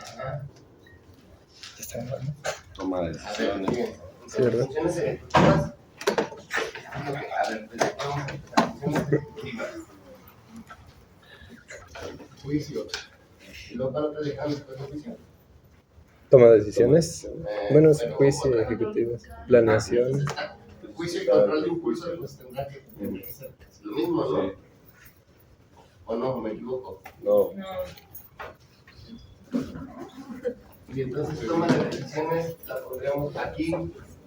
Ajá. ¿Está grabando? Toma de decisiones. Sí, ¿verdad? Funciones ejecutivas. A ver, pues aquí vamos a empezar. Funciones ejecutivas. Juicio. ¿Y luego cuál otro dejamos después de juicio? Toma decisiones. Bueno, es Pero juicio otra. ejecutivo. Planeación. Entonces está. El juicio y control de impulso pues tendrá que ser casi lo mismo, ¿no? Sí. ¿O no? ¿Me equivoco? No. Y entonces toma de decisiones la pondremos aquí,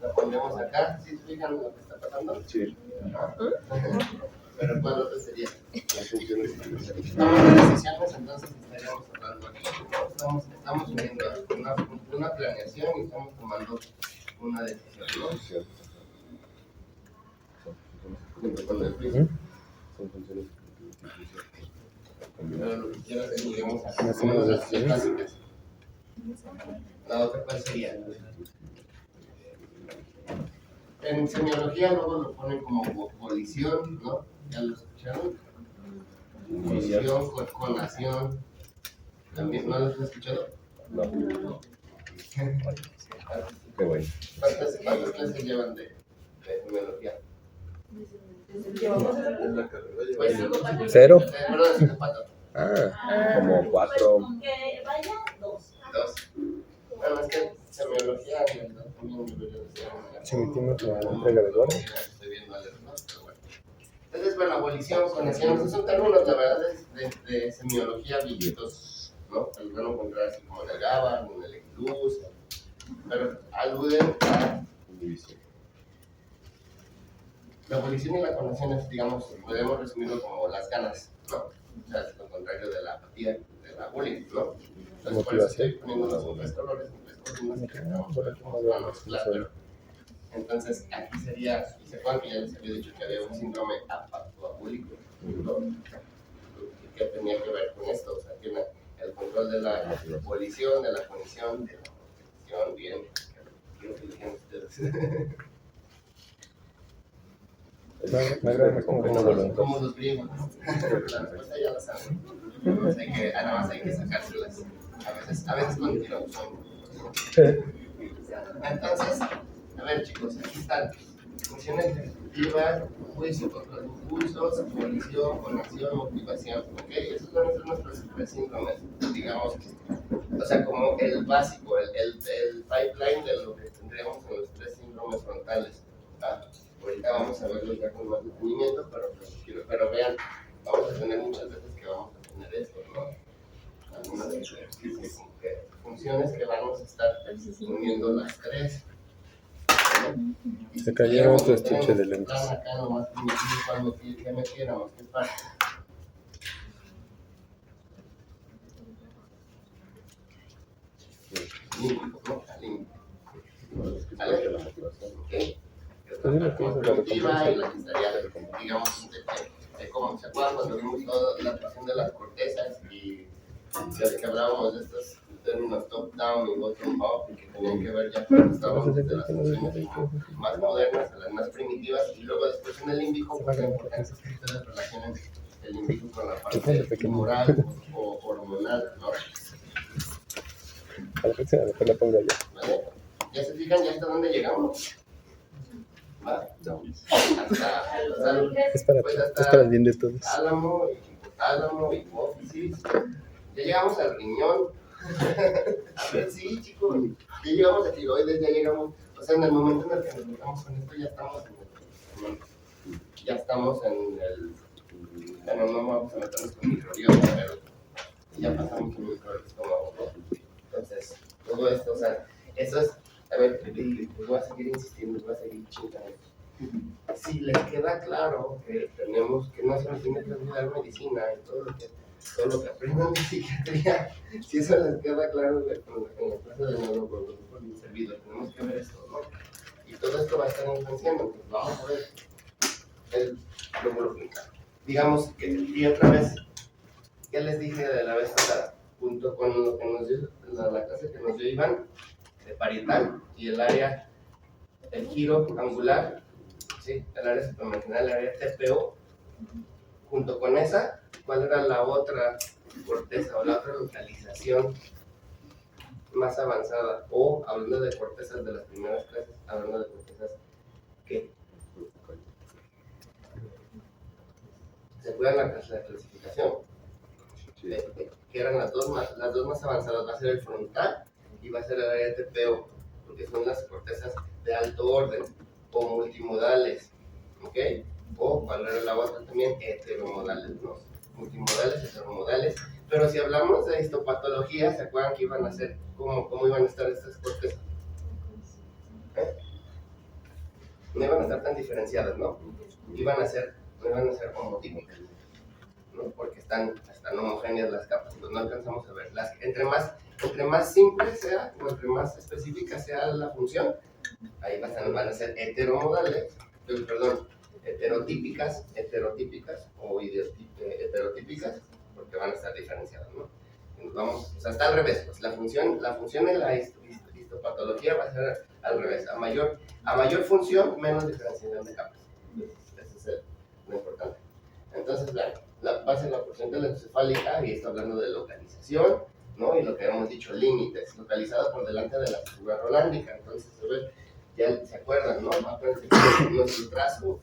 la pondremos acá. ¿Sí se fijan lo que está pasando? Sí. Ajá. Pero ¿cuál otro sería? Las funciones ejecutivas. Toma de decisiones, entonces estaríamos hablando aquí. Estamos uniendo una planeación y estamos tomando una decisión, ¿no? Junto con el juicio. Son funciones Pero lo que quiero es que lleguemos a Más o menos las así. básicas. La otra, ¿cuál sería? En semiología luego lo ponen como colisión, ¿no? ¿Ya lo escucharon? Colisión, conación. ¿También no lo has escuchado? No. Qué bueno. ¿Cuántas clases llevan de semiología? Pues, ¿Cero? Perdón, 5 patas. Como 4. Aunque vaya, 2. 2. Bueno, es que semiología en realidad también debería de ser. Si emitimos la entrega de guardia. Estoy viendo alerta, ¿no? Pero bueno. Entonces, bueno, abolición, conexión, esos son términos, la verdad, de semiología viejitos, ¿no? El van a encontrar así como en el GABA, en el ECLUS, pero aluden a División. la abolición y la conexión es, digamos, podemos resumirlo como las ganas, ¿no? O sea, es lo contrario de la apatía, de la bullying, ¿no? Entonces, por eso estoy poniendo los tres colores, claro. Entonces, aquí sería, ¿se acuerdan que ya les había dicho que había un síndrome apatoabúlico, ¿no? Que tenía que ver con esto? O sea, tiene el control de la abolición, de la conexión, de la protección, bien. Quiero que digan ustedes. Me agrada más como una voluntad. Como los griegos. La respuesta ya la saben. Nada más hay que sacárselas. A veces con tirabuzón. Entonces, a ver chicos, aquí están. Funciones ejecutivas, juicio, control de impulsos, abolición, conexión, motivación. ¿Ok? Esos van a ser nuestros tres síndromes, digamos. O sea, como el básico, el pipeline de lo que tendríamos en los tres síndromes frontales. Ahorita vamos a verlo ya con más detenimiento, pero vean, vamos a tener muchas veces que vamos a tener esto, ¿no? Algunas funciones que vamos a estar uniendo las tres. Se cayó otro estuche de lentes. Acá nomás cuando ya metiéramos, ¿qué pasa? Límbico, ¿no? Límbico. ¿Vale? La motivación. ¿Ok? Pues sí, lo que es la recompensa. Y la que estaría, digamos, como se acuerdan cuando vimos toda la cuestión de las cortezas y que hablábamos de estos términos top-down y bottom-up y que tenían que ver ya cuando estábamos de las funciones más modernas a las más primitivas y luego después en el límbico, pues la importancia es que ustedes relacionen el límbico con la parte moral o hormonal, ¿no? A la próxima después la pongo allá. ¿Vale? ¿Ya se fijan ya hasta dónde llegamos? ¿Va? No. Es para el bien de todos. Álamo, hipotálamo, hipófisis. Ya llegamos al riñón. A ver, sí, chicos. Ya llegamos a tiroides, ya llegamos. O sea, en el momento en el que nos metamos con esto, ya estamos en el. Bueno, no vamos a meternos con microbioma, pero ya pasamos con microestómago, ¿no? Entonces, todo esto, o sea, eso es. A ver, voy a seguir insistiendo, voy a seguir chingando. Si les queda claro que tenemos que no se nos tiene que olvidar medicina y todo lo que aprendan de psiquiatría, si eso les queda claro en la clase de neurología por el servidor, tenemos que ver esto, ¿no? Y todo esto va a estar influenciando, entonces vamos a ver luego lo explica. Digamos que, y otra vez, ¿qué les dije de la vez pasada? Junto con lo que nos dio, la clase que nos dio Iván, de parietal y el área, el giro angular, ¿sí? El área supramaxinal, el área TPO, junto con esa, ¿cuál era la otra corteza o la otra localización más avanzada, o hablando de cortezas de las primeras clases, hablando de cortezas que se acuerdan la clasificación, que eran las dos más avanzadas, va a ser el frontal y va a ser el área de TPO, porque son las cortezas de alto orden o multimodales, ¿ok? O para la otra también heteromodales, ¿no? Multimodales, heteromodales. Pero si hablamos de histopatología, ¿se acuerdan que iban a ser, cómo iban a estar estas cortezas? No iban a estar tan diferenciadas, ¿no? No iban a ser homotípicas, ¿no? Porque están homogéneas las capas, pues no alcanzamos a ver. Entre más simple sea, o entre más específica sea la función, ahí van a ser heteromodales, heterotípicas o heterotípicas, porque van a estar diferenciadas, ¿no? Vamos, o sea, está al revés, pues la función en la histopatología va a ser al revés, a mayor función, menos diferenciación de capas. Eso es lo importante. Entonces, va a ser la porción telenocefálica, y está hablando de localización, ¿no? Y lo que hemos dicho, límites, localizada por delante de la fisura rolándica. Entonces, ya se acuerdan, ¿no? Acuérdense que nuestro trazo,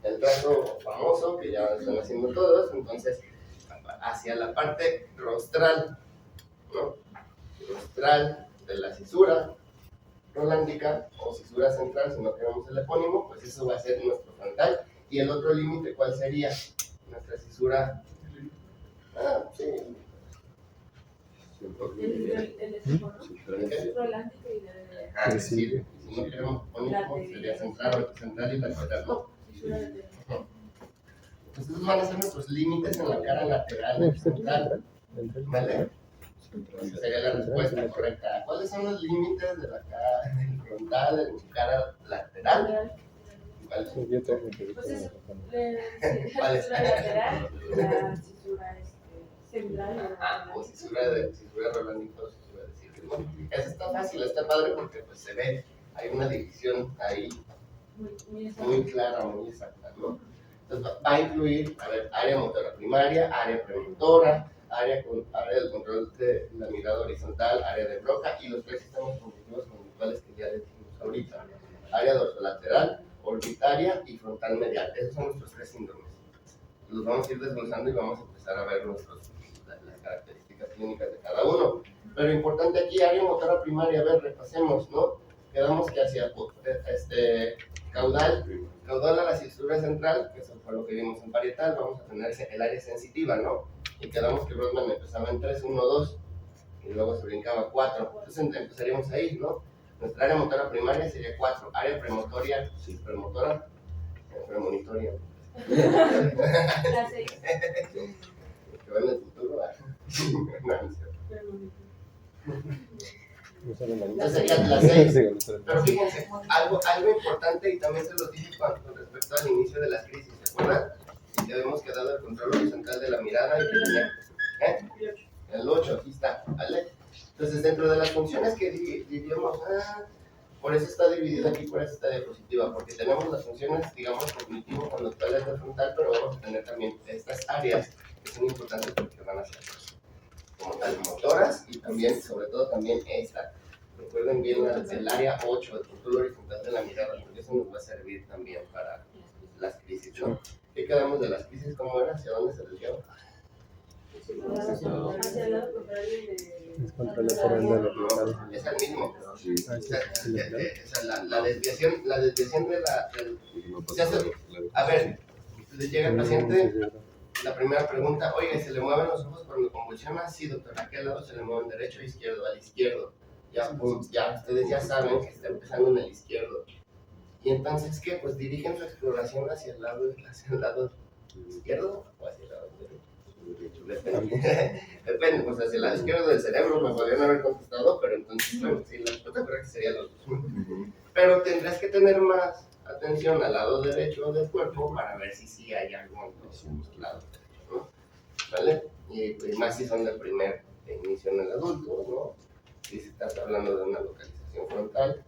el trazo famoso que ya están haciendo todos, entonces, hacia la parte rostral, ¿no? Rostral de la cisura rolándica o cisura central, si no queremos el epónimo, pues eso va a ser nuestro frontal. Y el otro límite, ¿cuál sería? Nuestra cisura. Sí. Sí. Si no queremos epónimo, sería central y lateral, ¿no? Entonces van a ser nuestros límites en la cara lateral del frontal, ¿vale? Esa sería la respuesta correcta. ¿Cuáles son los límites de la cara del frontal en su cara lateral? ¿Cuáles? Pues eso, la cisura lateral, la cisura central. O cisura rolándica o cisura de círculo. Eso está fácil, está padre porque pues se ve, hay una división ahí muy clara, muy exacta, ¿no? Entonces va a incluir, área motora primaria, área premotora, área del control de la mirada horizontal, área de Broca y los tres sistemas cognitivos conductuales que ya dijimos ahorita. Área dorsolateral, orbitaria y frontal medial. Esos son nuestros tres síndromes. Los vamos a ir desglosando y vamos a empezar a ver las características clínicas de cada uno. Pero importante aquí, área motora primaria, a ver, repasemos, ¿no? Quedamos que hacia caudal a la cisura central, que eso fue lo que vimos en parietal, vamos a tener el área sensitiva, ¿no? Y quedamos que Rodman empezaba en 3, 1, 2, y luego se brincaba 4. Entonces empezaríamos ahí, ¿no? Nuestra área motora primaria sería 4. Área premonitoria. La 6. Que va en el futuro, Entonces sería la 6. Pero fíjense, algo importante, y también se lo dije con respecto al inicio de las crisis, ¿se acuerdan? Que habíamos quedado el control horizontal de la mirada y que tenía el 8, aquí está, ¿vale? Entonces, dentro de las funciones que diríamos, por eso está dividida aquí, por eso está diapositiva, porque tenemos las funciones, digamos, cognitivo-conductuales del frontal, pero vamos a tener también estas áreas que son importantes porque van a ser como tal motoras y también, sobre todo, también esta. Recuerden bien el área 8, el control horizontal de la mirada, porque eso nos va a servir también para las crisis, ¿no? ¿Qué quedamos de las crisis? ¿Cómo era? ¿Hacia dónde se les lleva? Hacia el lado contrario de... Es el mismo. La desviación de la... A ver, le llega el paciente, la primera pregunta, oye, ¿se le mueven los ojos cuando convulsiona? Sí, doctor, ¿a qué lado se le mueven? ¿Derecho o izquierdo? Al izquierdo. Ya ustedes ya saben que está empezando en el izquierdo. Y entonces, ¿qué? Pues dirigen su exploración hacia el lado izquierdo o hacia el lado derecho. Depende, pues hacia el lado izquierdo del cerebro me podrían haber contestado, pero entonces, bueno, sí, la respuesta correcta sería los dos. Pero tendrás que tener más atención al lado derecho del cuerpo para ver si sí hay algo en los lados derechos, ¿no? ¿Vale? Y más si son del primer inicio en el adulto, ¿no? Si se está hablando de una localización frontal,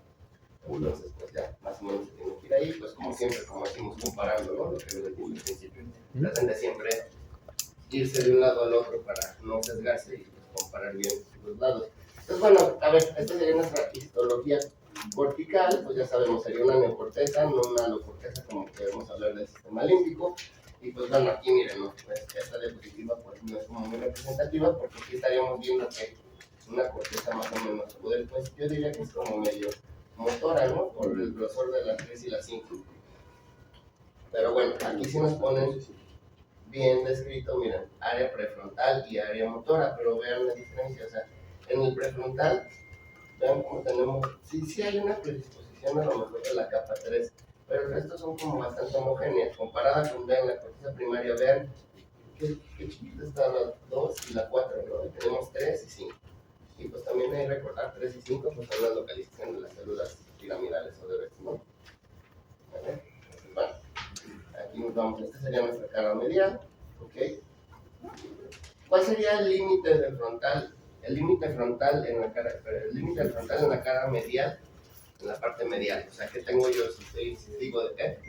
entonces pues ya más o menos se tiene que ir ahí, pues como siempre, como decimos, comparando, ¿no? Lo que les dije al principio. Traten de siempre irse de un lado al otro para no sesgarse y pues, comparar bien los lados. Entonces, bueno, a ver, esta sería nuestra histología cortical, pues ya sabemos, sería una neocorteza, no una alocorteza, como que debemos hablar del sistema límbico. Y pues bueno, aquí miren, ¿no? Pues esta diapositiva pues no es como muy representativa, porque aquí estaríamos viendo que una corteza más o menos, pues yo diría que es como medio motora, ¿no? Por el grosor de las 3 y las 5. Pero bueno, aquí sí nos ponen bien descrito, miren, área prefrontal y área motora, pero vean la diferencia, o sea, en el prefrontal, vean cómo tenemos, sí hay una predisposición a lo mejor de la capa 3, pero el resto son como bastante homogéneas, comparada con, vean, la corteza primaria, vean qué chiquita está la 2 y la 4, ¿no? Y tenemos 3 y 5. Y pues también hay que recordar 3 y 5, pues son la localización de las células piramidales o de Bessel. ¿Vale? Entonces, bueno, aquí nos vamos, esta sería nuestra cara medial, ¿ok? ¿Cuál sería el límite del frontal? El límite frontal en la cara, el límite del frontal en la cara medial, en la parte medial. O sea, ¿qué tengo yo si digo de qué?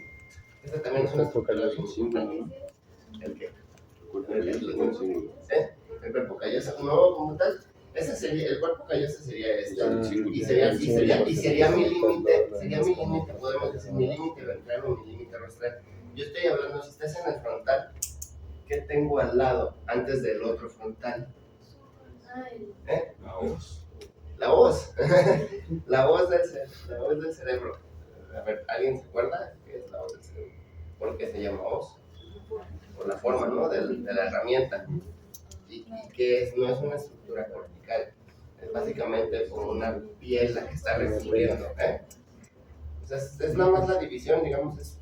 Esta también es una estructura bien importante. ¿El qué? El cuerpo calloso, no, como tal. Ese sería, el cuerpo calloso sería este, y sería mi límite, podemos decir mi límite ventral o mi límite rostral. Yo estoy hablando, si estás en el frontal, ¿qué tengo al lado, antes del otro frontal? La voz. La voz, la voz del cerebro. A ver, ¿alguien se acuerda qué es la voz del cerebro? ¿Por qué se llama voz? Por la forma, ¿no? De la herramienta. Y que no es una estructura cortical, es básicamente como una piel la que está recubriendo, O sea, es nada más la división, digamos, es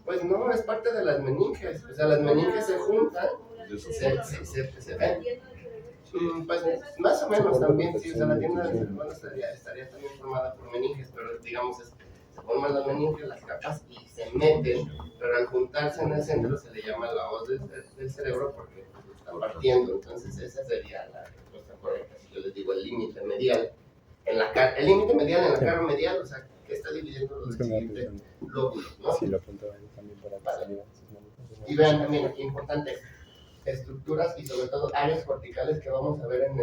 pues no, es parte de las meninges, o sea, las meninges se juntan, se ven. Pues más o menos también, sí, o sea, la tienda del cerebro estaría también formada por meninges, pero digamos, se forman las meninges, las capas, y se meten, pero al juntarse en el centro se le llama la hoz del cerebro porque están partiendo. Entonces esa sería la respuesta correcta. Si yo les digo el límite medial el límite medial en la cara medial, o sea, que está dividiendo los siguientes lóbulos, ¿no? Sí, lo apuntaba ahí también para que saliera. Y vean también aquí importante, estructuras y sobre todo áreas corticales que vamos a ver en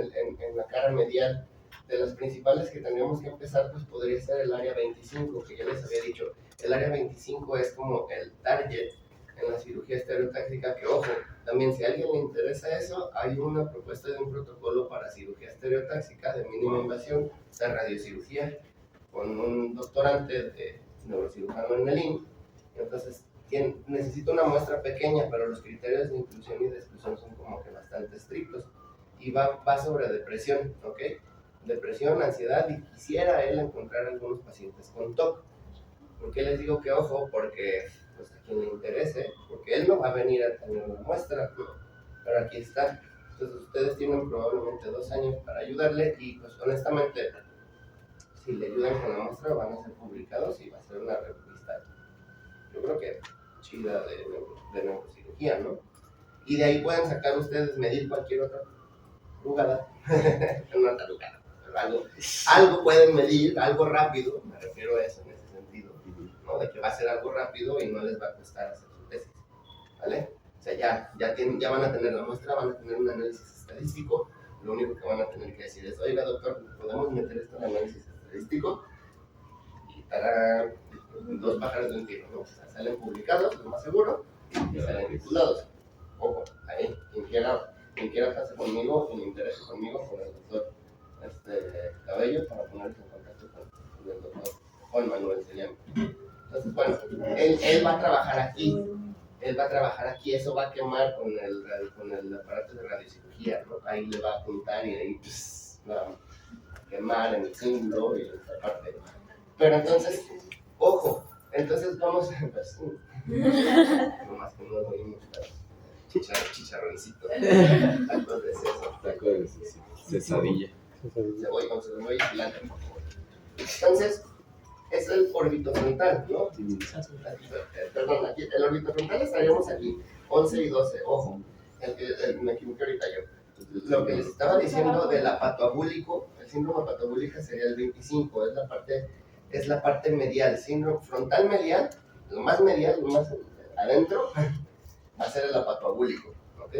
la cara medial. De las principales que tendríamos que empezar, pues podría ser el área 25, que ya les había dicho. El área 25 es como el target en la cirugía estereotáxica, que ojo, también si a alguien le interesa eso, hay una propuesta de un protocolo para cirugía estereotáxica de mínima invasión, de radiocirugía, con un doctorante de neurocirujano en el INC. Entonces, necesita una muestra pequeña, pero los criterios de inclusión y de exclusión son como que bastante estrictos. Y va sobre depresión, ¿ok? Depresión, ansiedad, y quisiera él encontrar algunos pacientes con TOC. ¿Por qué les digo que ojo? Porque pues a quien le interese, porque él no va a venir a tener una muestra, ¿no? Pero aquí está. Entonces ustedes tienen probablemente 2 años para ayudarle y pues honestamente, si le ayudan con la muestra van a ser publicados y va a ser una revista, yo creo que chida de neurocirugía, ¿no? Y de ahí pueden sacar ustedes, medir cualquier otra jugada, no tarugada, pero algo pueden medir, algo rápido, me refiero a eso en ese sentido, ¿no? De que va a ser algo rápido y no les va a costar hacer su tesis, ¿vale? O sea, ya van a tener la muestra, van a tener un análisis estadístico, lo único que van a tener que decir es, oiga doctor, ¿podemos meter esto en análisis estadístico? Y para 2 pájaros de un tiro, ¿no? O sea, salen publicados, lo más seguro, y salen titulados. Ojo, ahí, quien quiera pase conmigo y me interese conmigo, con el doctor Cabello, para ponerse en contacto con el doctor Juan Manuel se llama. Entonces, bueno, él va a trabajar aquí, eso va a quemar con el aparato de radiocirugía, ¿no? Ahí le va a apuntar y ahí va a quemar en el símbolo y en esta parte. Pero entonces, ojo, entonces vamos a empezar. Nomás que no lo oímos, pero chicharroncito, tacos de seso, Taco de cesadilla. cebolla con cebolla y cilantro, por favor. Entonces, es el orbitofrontal, ¿no? Perdón, aquí, el orbitofrontal estaríamos aquí, 11 y 12, ojo, me equivoqué ahorita yo. Lo que les estaba diciendo del apatoabúlico, el síndrome apatoabúlica sería el 25, es la parte medial, síndrome frontal medial, lo más adentro, va a ser el apatoabúlico, ¿ok?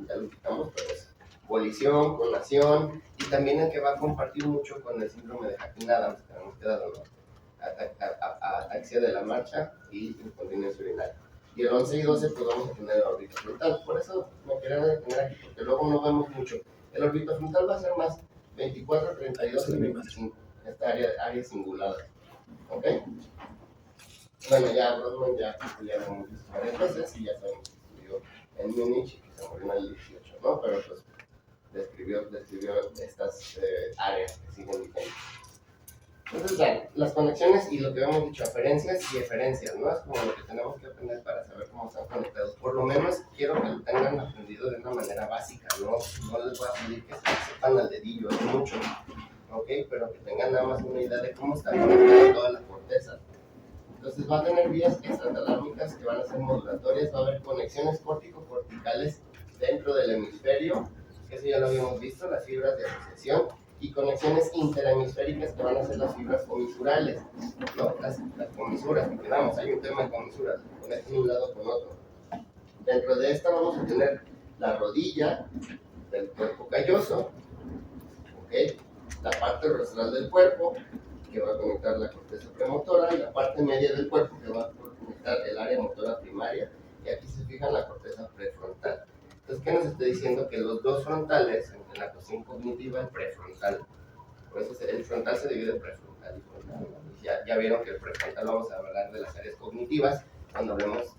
ya lo quitamos, pero es volición, conación, y también el que va a compartir mucho con el síndrome de Hacking-Adams, que hemos quedado, ¿no? Ataxia de la marcha y incontinencia urinaria. Y el 11 y 12 pues vamos a tener el orbitofrontal. Por eso me quería detener aquí, porque luego no vemos mucho. El orbitofrontal va a ser más 24, 32 y 25. Esta área cingulada. ¿Ok? Bueno, ya Brodmann ya lo hemos visto varias veces y ya sabemos que estudió en Múnich y que se murió en el 18, ¿no? Pero pues describió estas áreas que siguen vigentes. Entonces, bueno, las conexiones y lo que hemos dicho, aferencias y eferencias, ¿no? Es como lo que tenemos que aprender para saber cómo están conectados. Por lo menos quiero que lo tengan aprendido de una manera básica, ¿no? No les voy a pedir que se sepan al dedillo, es mucho, ¿ok? Pero que tengan nada más una idea de cómo está conectada toda la corteza. Entonces va a tener vías extratalármicas que van a ser modulatorias, va a haber conexiones córtico-corticales dentro del hemisferio, que eso ya lo habíamos visto, las fibras de asociación, y conexiones interhemisféricas que van a ser las fibras comisurales, ¿no? Las comisuras, porque vamos, hay un tema de comisuras, conectan un lado con otro. Dentro de esta vamos a tener la rodilla del cuerpo calloso, ¿ok? La parte rostral del cuerpo, que va a conectar la corteza premotora, y la parte media del cuerpo, que va a conectar el área motora primaria, y aquí se fija la corteza prefrontal. Entonces, ¿qué nos está diciendo? Que los dos frontales, en la cuestión cognitiva, el prefrontal, por eso el frontal se divide en prefrontal y frontal, ¿no? Ya vieron que el prefrontal vamos a hablar de las áreas cognitivas, cuando hablemos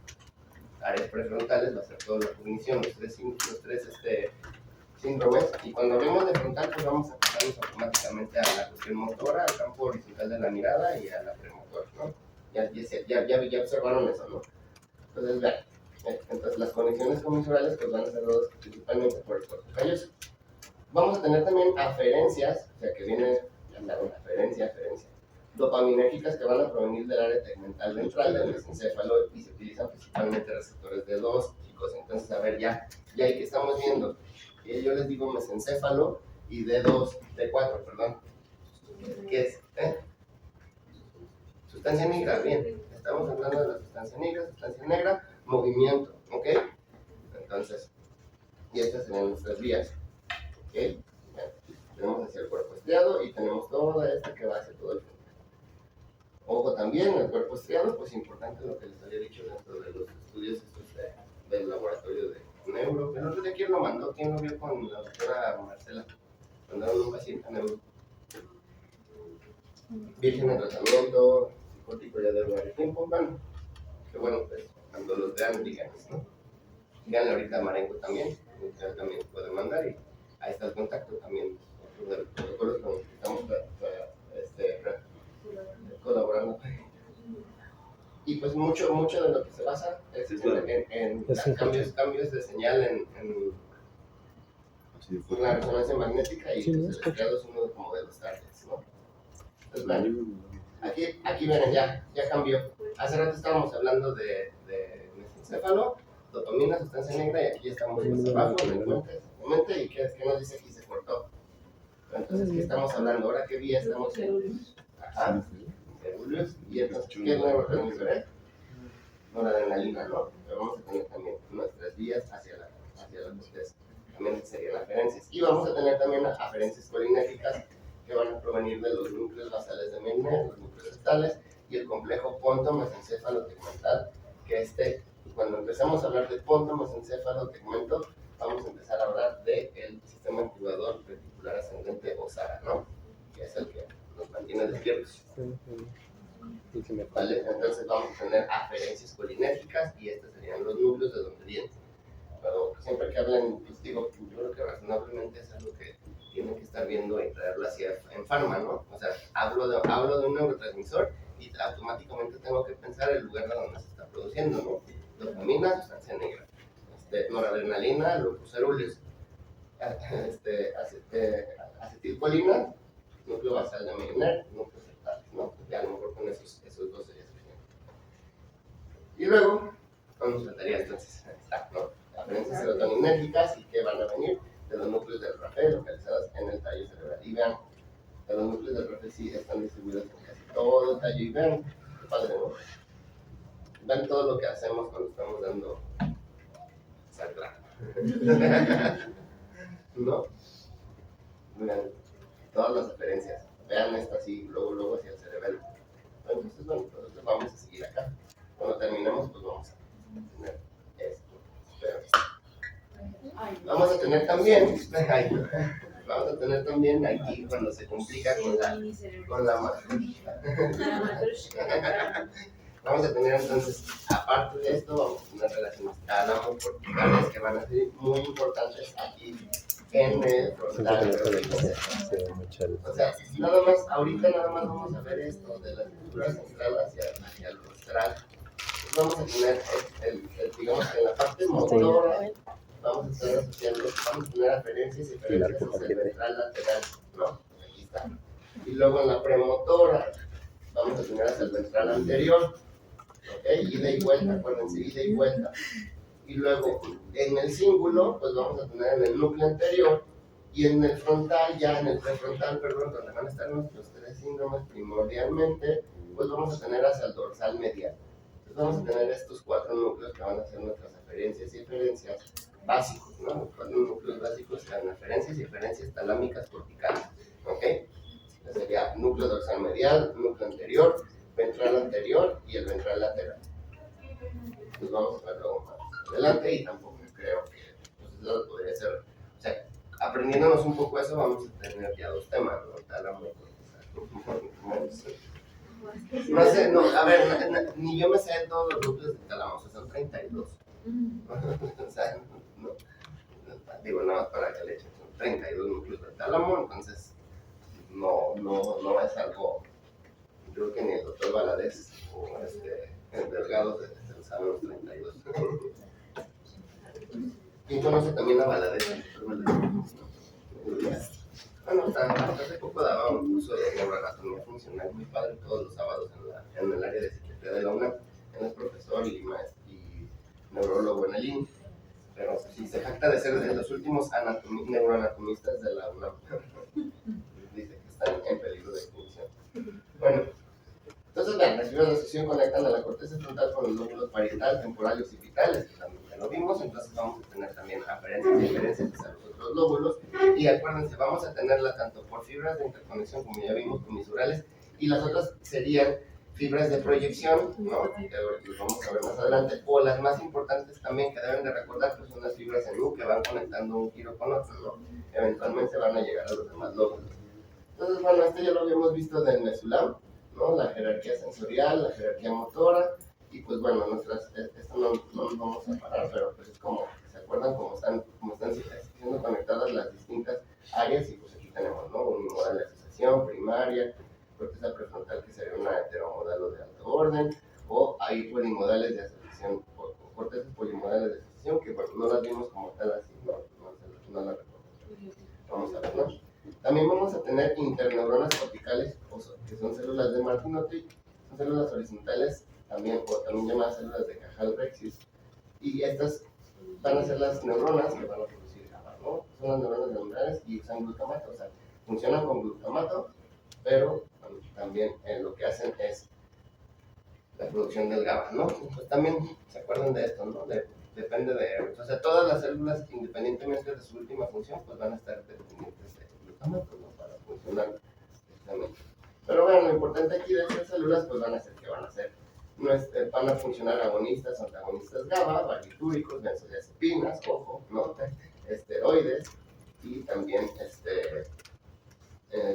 áreas prefrontales va a ser toda la cognición, los tres síndromes, y cuando hablemos de frontal pues vamos a pasarnos automáticamente a la cuestión motora, al campo horizontal de la mirada y a la premotora, ¿no? Ya observaron eso, ¿no? Entonces, vean. Entonces las conexiones comisurales pues van a ser dadas principalmente por el cuerpo calloso. Vamos a tener también aferencias, o sea que viene la aferencia, dopaminérgicas que van a provenir del área tegmental ventral del mesencéfalo y se utilizan principalmente receptores de 2, chicos. Entonces, a ver, ya ahí que estamos viendo, yo les digo mesencéfalo y D2, D4, perdón. ¿Qué es? Sustancia negra, bien. Estamos hablando de la sustancia negra, movimiento, ¿ok? Entonces, y estas serían nuestras vías, ¿ok? Bueno, tenemos hacia el cuerpo estriado y tenemos toda esta que va hacia todo el frente. Ojo también, el cuerpo estriado, pues importante lo que les había dicho dentro de los estudios del laboratorio de neuro. El otro día, ¿quién lo mandó? ¿Quién lo vio con la doctora Marcela? Mandaron un paciente a neuro. Virgen en tratamiento, psicótico ya de varios tiempo, bueno, que bueno, pues cuando los vean, díganos, ¿no? Díganle ahorita a Marengo también, usted también puede mandar y ahí está el contacto también, otro de los protocolos con los que estamos colaborando. Y pues mucho de lo que se basa es en cambios de señal en la resonancia magnética y pues, el estriado es uno como de los targets, ¿no? Entonces, bueno, aquí ven, ya cambió. Hace rato estábamos hablando de mesencéfalo, dopamina, sustancia negra, y aquí estamos más abajo en el puente, exactamente, y ¿qué nos dice aquí? Se cortó. Entonces, ¿qué estamos hablando? ¿Ahora qué vía estamos en? Ajá, cerúleos, y entonces, ¿qué es neurotransmisor? Noradrenalina, ¿no? Pero vamos a tener también nuestras vías hacia la corteza. También serían aferencias. Y vamos a tener también aferencias colinérgicas que van a provenir de los núcleos basales de Meissner, los núcleos estales y el complejo ponto-mesencéfalo tegmental, que cuando empezamos a hablar de ponto-mesencéfalo tegmento, vamos a empezar a hablar del sistema activador reticular ascendente o SARA, ¿no? Que es el que nos mantiene despiertos. ¿Vale? Entonces vamos a tener aferencias colinérgicas y estos serían los núcleos de donde vienen. Pero siempre que hablen, pues digo, yo creo que razonablemente es algo que tienen que estar viendo y traerlo hacia en farma, ¿no? O sea, hablo de un neurotransmisor y automáticamente tengo que pensar el lugar de donde se está produciendo, ¿no? Dopamina, sustancia negra. Noradrenalina, lupus cerúleos. Acetilcolina, núcleo basal de Meissner, núcleos estales, ¿no? Ya a lo mejor con esos dos sería suficiente. Y luego, vamos a la tarea entonces, ¿no? Aferencias serotoninérgicas y que van a venir de los núcleos del RAFE localizados en el tallo cerebral. Y vean, de los núcleos del RAFE sí están distribuidos en casi todo el tallo. Y vean, qué padre, ¿no? Vean todo lo que hacemos cuando estamos dando sangrar. ¿No? Vean todas las referencias. Vean esta así, luego hacia el cerebelo. Entonces, bueno, pues vamos a seguir acá. Cuando terminemos, pues vamos a tener esto. Pero, vamos a tener también, vamos a tener también aquí cuando se complica con la matrushka. Vamos a tener entonces, aparte de esto, vamos a tener relaciones tálamo-corticales que van a ser muy importantes aquí en el frontal. O sea, ahorita nada más vamos a ver esto de la estructura central hacia el rostral. Vamos a tener, digamos que en la parte motora, vamos a estar asociando, vamos a tener aferencias y diferencias hacia el ventral lateral, ¿no? Aquí está. Y luego en la premotora, vamos a tener hacia el ventral anterior, ¿ok? Ida y vuelta, acuérdense, ida y vuelta. Y luego en el cíngulo, pues vamos a tener en el núcleo anterior, y en el frontal, ya en el prefrontal, perdón, donde van a estar nuestros tres síndromes primordialmente, pues vamos a tener hacia el dorsal medial. Entonces vamos a tener estos cuatro núcleos que van a ser nuestras aferencias y eferencias básicos, ¿no? Los cuatro núcleos básicos serán aferencias y eferencias talámicas corticales, ¿ok? Entonces sería núcleo dorsal medial, núcleo anterior, ventral anterior y el ventral lateral. Pues vamos a verlo más adelante y tampoco creo que pues eso podría ser, o sea, aprendiéndonos un poco eso vamos a tener ya dos temas, ¿no? Tálamo y no sé, no, a ver, ni yo me sé todos los núcleos de tálamo, o sea, son 32. O sea, no, digo, nada más para que le echen, son 32 núcleos de tálamo, entonces no es algo, yo creo que ni el doctor Valadez o el Delgado se saben los 32. ¿Quién conoce también a Valadez? Bueno, hace poco daba un curso de neuroanatomía funcional muy padre todos los sábados en el área de psiquiatría de la UNAM. Él es profesor y neurólogo en el INC, pero sí se jacta de ser de los últimos neuroanatomistas de la UNAM. Dice que están en peligro de extinción. Bueno, entonces las fibras de asociación conectan a la corteza frontal con los lóbulos parietal, temporal y occipitales, que también ya lo vimos, entonces vamos a tener también aferencias y diferencias hacia los otros lóbulos, y acuérdense, vamos a tenerla tanto por fibras de interconexión, como ya vimos, comisurales, y las otras serían fibras de proyección, ¿no? Que vamos a ver más adelante, o las más importantes también que deben de recordar, pues son las fibras en U que van conectando un giro con otro, ¿no? Eventualmente van a llegar a los demás lóbulos. Entonces, bueno, ya lo habíamos visto del mesulam, ¿no? La jerarquía sensorial, la jerarquía motora, y pues bueno, esto no nos vamos a parar, pero pues es como, ¿se acuerdan cómo están siendo conectadas las distintas áreas? Y pues aquí tenemos, ¿no? Unimodal de asociación, primaria, corteza prefrontal que sería una heteromodal de alto orden, o hay polimodales de asociación, o cortezas polimodales de asociación, que bueno, no las vimos como tal así, no las recuerdo. Vamos a ver, ¿no? También vamos a tener interneuronas corticales, que son células de Marfanoid, son células horizontales, también llamadas células de Cajal-Brexis, y estas van a ser las neuronas que van a producir GABA, ¿no? Son las neuronas neuronales y usan glutamato, o sea, funcionan con glutamato, pero también lo que hacen es la producción del GABA, ¿no? Pues también se acuerdan de esto, ¿no? Depende de, o sea, todas las células, independientemente de su última función, pues van a estar dependientes de glutamato, ¿no? Para funcionar exactamente. Pero bueno, lo importante aquí de estas células, pues van a ser, van a funcionar agonistas, antagonistas GABA, barbitúricos, benzodiazepinas, ojo, ¿no? Esteroides, y también,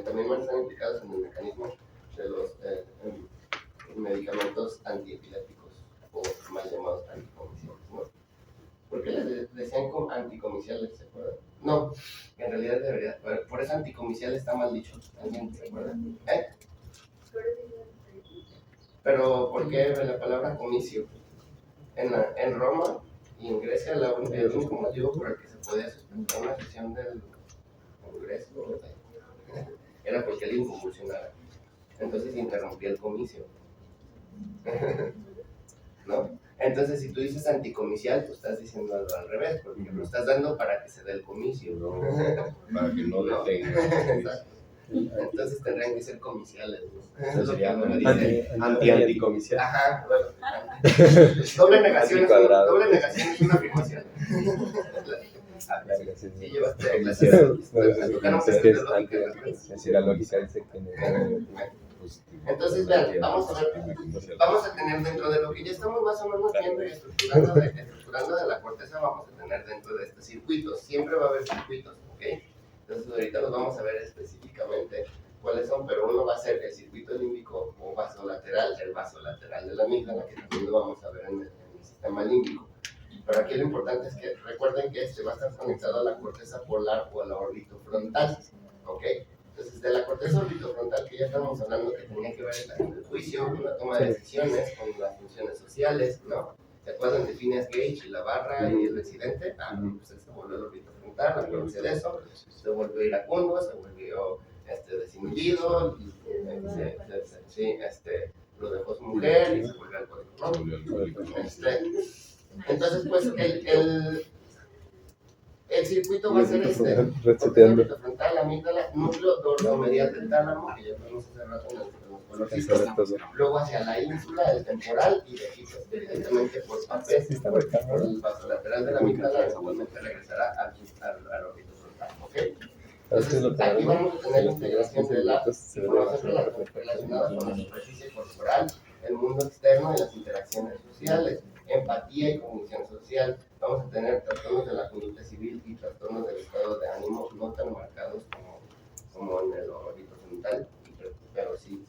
también van a estar implicados en el mecanismo de los medicamentos antiepilépticos, o mal llamados anticomiciales, ¿no? Porque les decían como anticomiciales, ¿se acuerdan? No, en realidad debería, por eso anticomicial está mal dicho, ¿alguien se acuerda? Pero, ¿por qué la palabra comicio? En Roma y en Grecia, el único motivo por el que se podía suspender una sesión del Congreso era porque alguien convulsionara. Entonces interrumpía el comicio. ¿No? Entonces, si tú dices anticomicial, tú estás diciendo algo al revés, porque lo estás dando para que se dé el comicio. No, para que no detenga. Entonces tendrían que ser comiciales, ¿no? Es lo que Sería uno dice. anticomicial. Ajá, bueno. Doble negación es una afirmación. Sí, llevaste clases. Si la lógica dice que Entonces, vean, vamos a tener dentro de lo que ya estamos más o menos viendo y estructurando de la corteza, vamos a tener dentro de estos circuitos. Siempre va a haber circuitos, ¿ok? Entonces, ahorita los vamos a ver específicamente cuáles son, pero uno va a ser el circuito límbico o vasolateral, el vasolateral de la amígdala, que también lo vamos a ver en el sistema límbico. Pero aquí lo importante es que recuerden que este va a estar conectado a la corteza polar o a la orbitofrontal, ¿ok? Entonces, de la corteza orbitofrontal que ya estamos hablando, que tenía que ver con el juicio, con la toma de decisiones, con las funciones sociales, ¿no? ¿Se acuerdan de Phineas Gage y la barra y el residente? Pues él se volvió el orbitofrontal, acuérdense de eso, se volvió iracundo, se volvió desinhibido, lo dejó su mujer y se volvió alcohólico, ¿no? Entonces, pues, el circuito va a ser orbitofrontal, amígdala, núcleo dorso-medial del tálamo, que ya vimos hace rato en los colores, luego hacia la ínsula, el temporal, y de aquí, pues, evidentemente, por papel, por el vasolateral de la amígdala, igualmente regresará al orbitofrontal, ¿ok? Entonces, aquí vamos a tener la integración de la información relacionada con la superficie corporal, el mundo externo y las interacciones sociales, empatía y cognición social. Vamos a tener trastornos de la conducta civil y trastornos del estado de ánimo no tan marcados como en el orbitofrontal, pero sí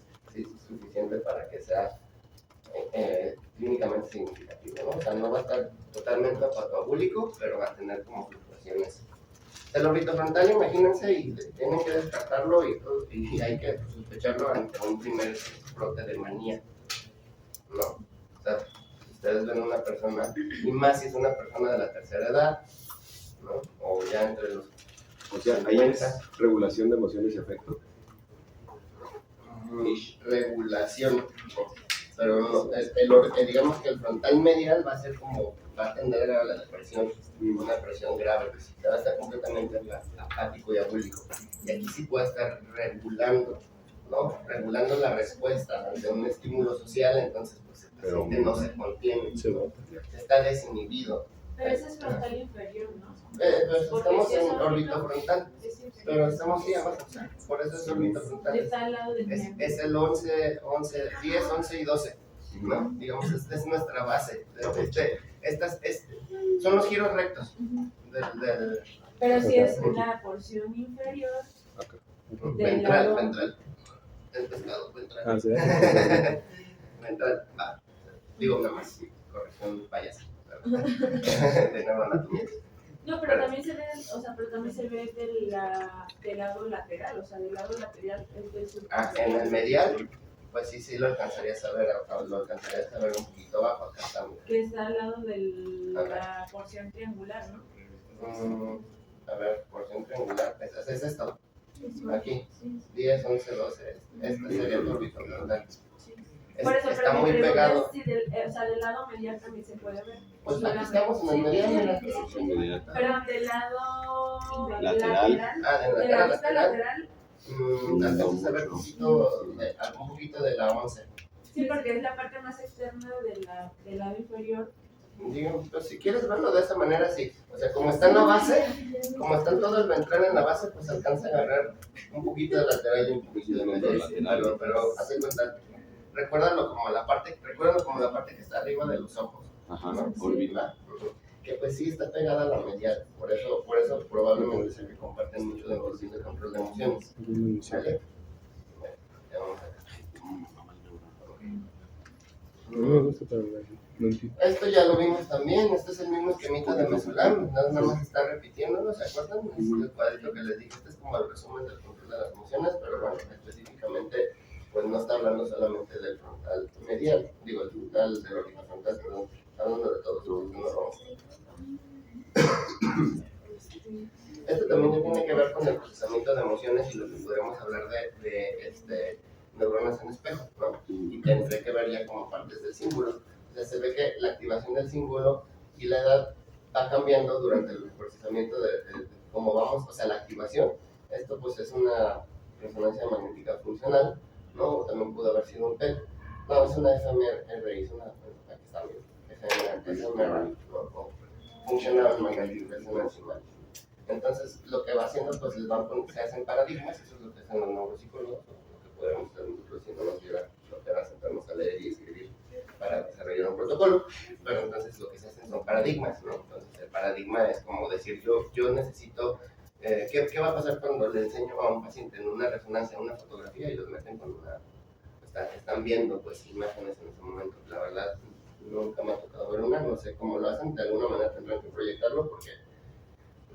suficiente para que sea clínicamente significativo, ¿no? O sea, no va a estar totalmente apatoabúlico, pero va a tener como fluctuaciones. El orbitofrontal, imagínense, y tienen que descartarlo y hay que sospecharlo ante un primer brote de manía, ¿no? O sea, ustedes ven una persona, y más si es una persona de la tercera edad, ¿no? O ya entre los... O sea, ahí es regulación de emociones y afecto. Regulación, pero no, digamos que el frontal medial va a tender a la depresión, una depresión grave, que va a estar completamente apático y abúlico. Y aquí sí puede estar regulando, ¿no? Regulando la respuesta ante un estímulo social, entonces pues el paciente no se contiene, ¿no? Está desinhibido. Pero ese es frontal inferior, ¿no? Pues estamos en orbitofrontal, pero estamos sí abajo, por eso es orbitofrontal. Está al lado del Es el 10, 11 y 12, ¿no? Digamos, esta es nuestra base. Son los giros rectos. Pero si es la porción inferior Ventral. El pescado, ventral. Ventral, va. Digo nada más, corrección payasa. De nuevo anatomía. No, pero también se ve, del lado lateral, o sea, del lado lateral. En el medial, pues sí lo alcanzarías a ver, un poquito abajo, acá estamos. Que está al lado de la porción triangular, ¿no? A ver, porción triangular, es esto. Aquí, 10, 11, 12, este sería el orbitofrontal. Por eso, está muy pegado. Si del lado medial también se puede ver. Pues aquí estamos en el medial. Pero del lado lateral. De la vista lateral. Alcanza a ver un poquito de la 11. Sí, porque es la parte más externa del lado inferior. Digo, pues si quieres verlo de esa manera, sí. O sea, como está en la base, como está todo el ventral en la base, pues alcanza a agarrar un poquito de lateral y un poquito de medial. Pero haz de cuenta, recuérdalo como la parte que está arriba de los ojos. Ajá, ¿no? órbita. Que pues sí está pegada a la medial. Por eso probablemente se que comparten mucho de los de control de emociones. ¿Vale? Bueno, ya vamos a ver. No me gusta, pero no entiendo. Esto ya lo vimos también, este es el mismo esquemita de Mesulam, nada más está repitiéndolo, ¿se acuerdan? Es el cuadrito que les dije, este es como el resumen del control de las emociones, pero bueno, específicamente, pues no está hablando solamente del frontal medial, digo, el frontal del orbitofrontal, perdón, está hablando de todos, Esto también tiene que ver con el procesamiento de emociones y lo que podríamos hablar de neuronas en espejo, ¿no? Y tendré que ver ya como partes del símbolo. O sea, se ve que la activación del símbolo y la edad va cambiando durante el procesamiento de cómo vamos, o sea, la activación. Esto pues es una resonancia magnética funcional, ¿no? O también pudo haber sido un PET. No, es una FMRI, es una, aquí está bien, FMRI, ¿no? O Functional Magnetic Resonance Imaging. Entonces, lo que va haciendo, pues se hacen paradigmas, eso es lo que hacen los neuropsicólogos, lo que podemos hacer nosotros si no nos diera flojera sentarnos a leer y escribir para desarrollar un protocolo, pero entonces lo que se hacen son paradigmas, ¿no? Entonces, el paradigma es como decir, yo necesito, ¿qué va a pasar cuando le enseño a un paciente en una resonancia, una fotografía y los meten con una, están viendo pues imágenes en ese momento? La verdad, nunca me ha tocado ver una, no sé cómo lo hacen, de alguna manera tendrán que proyectarlo porque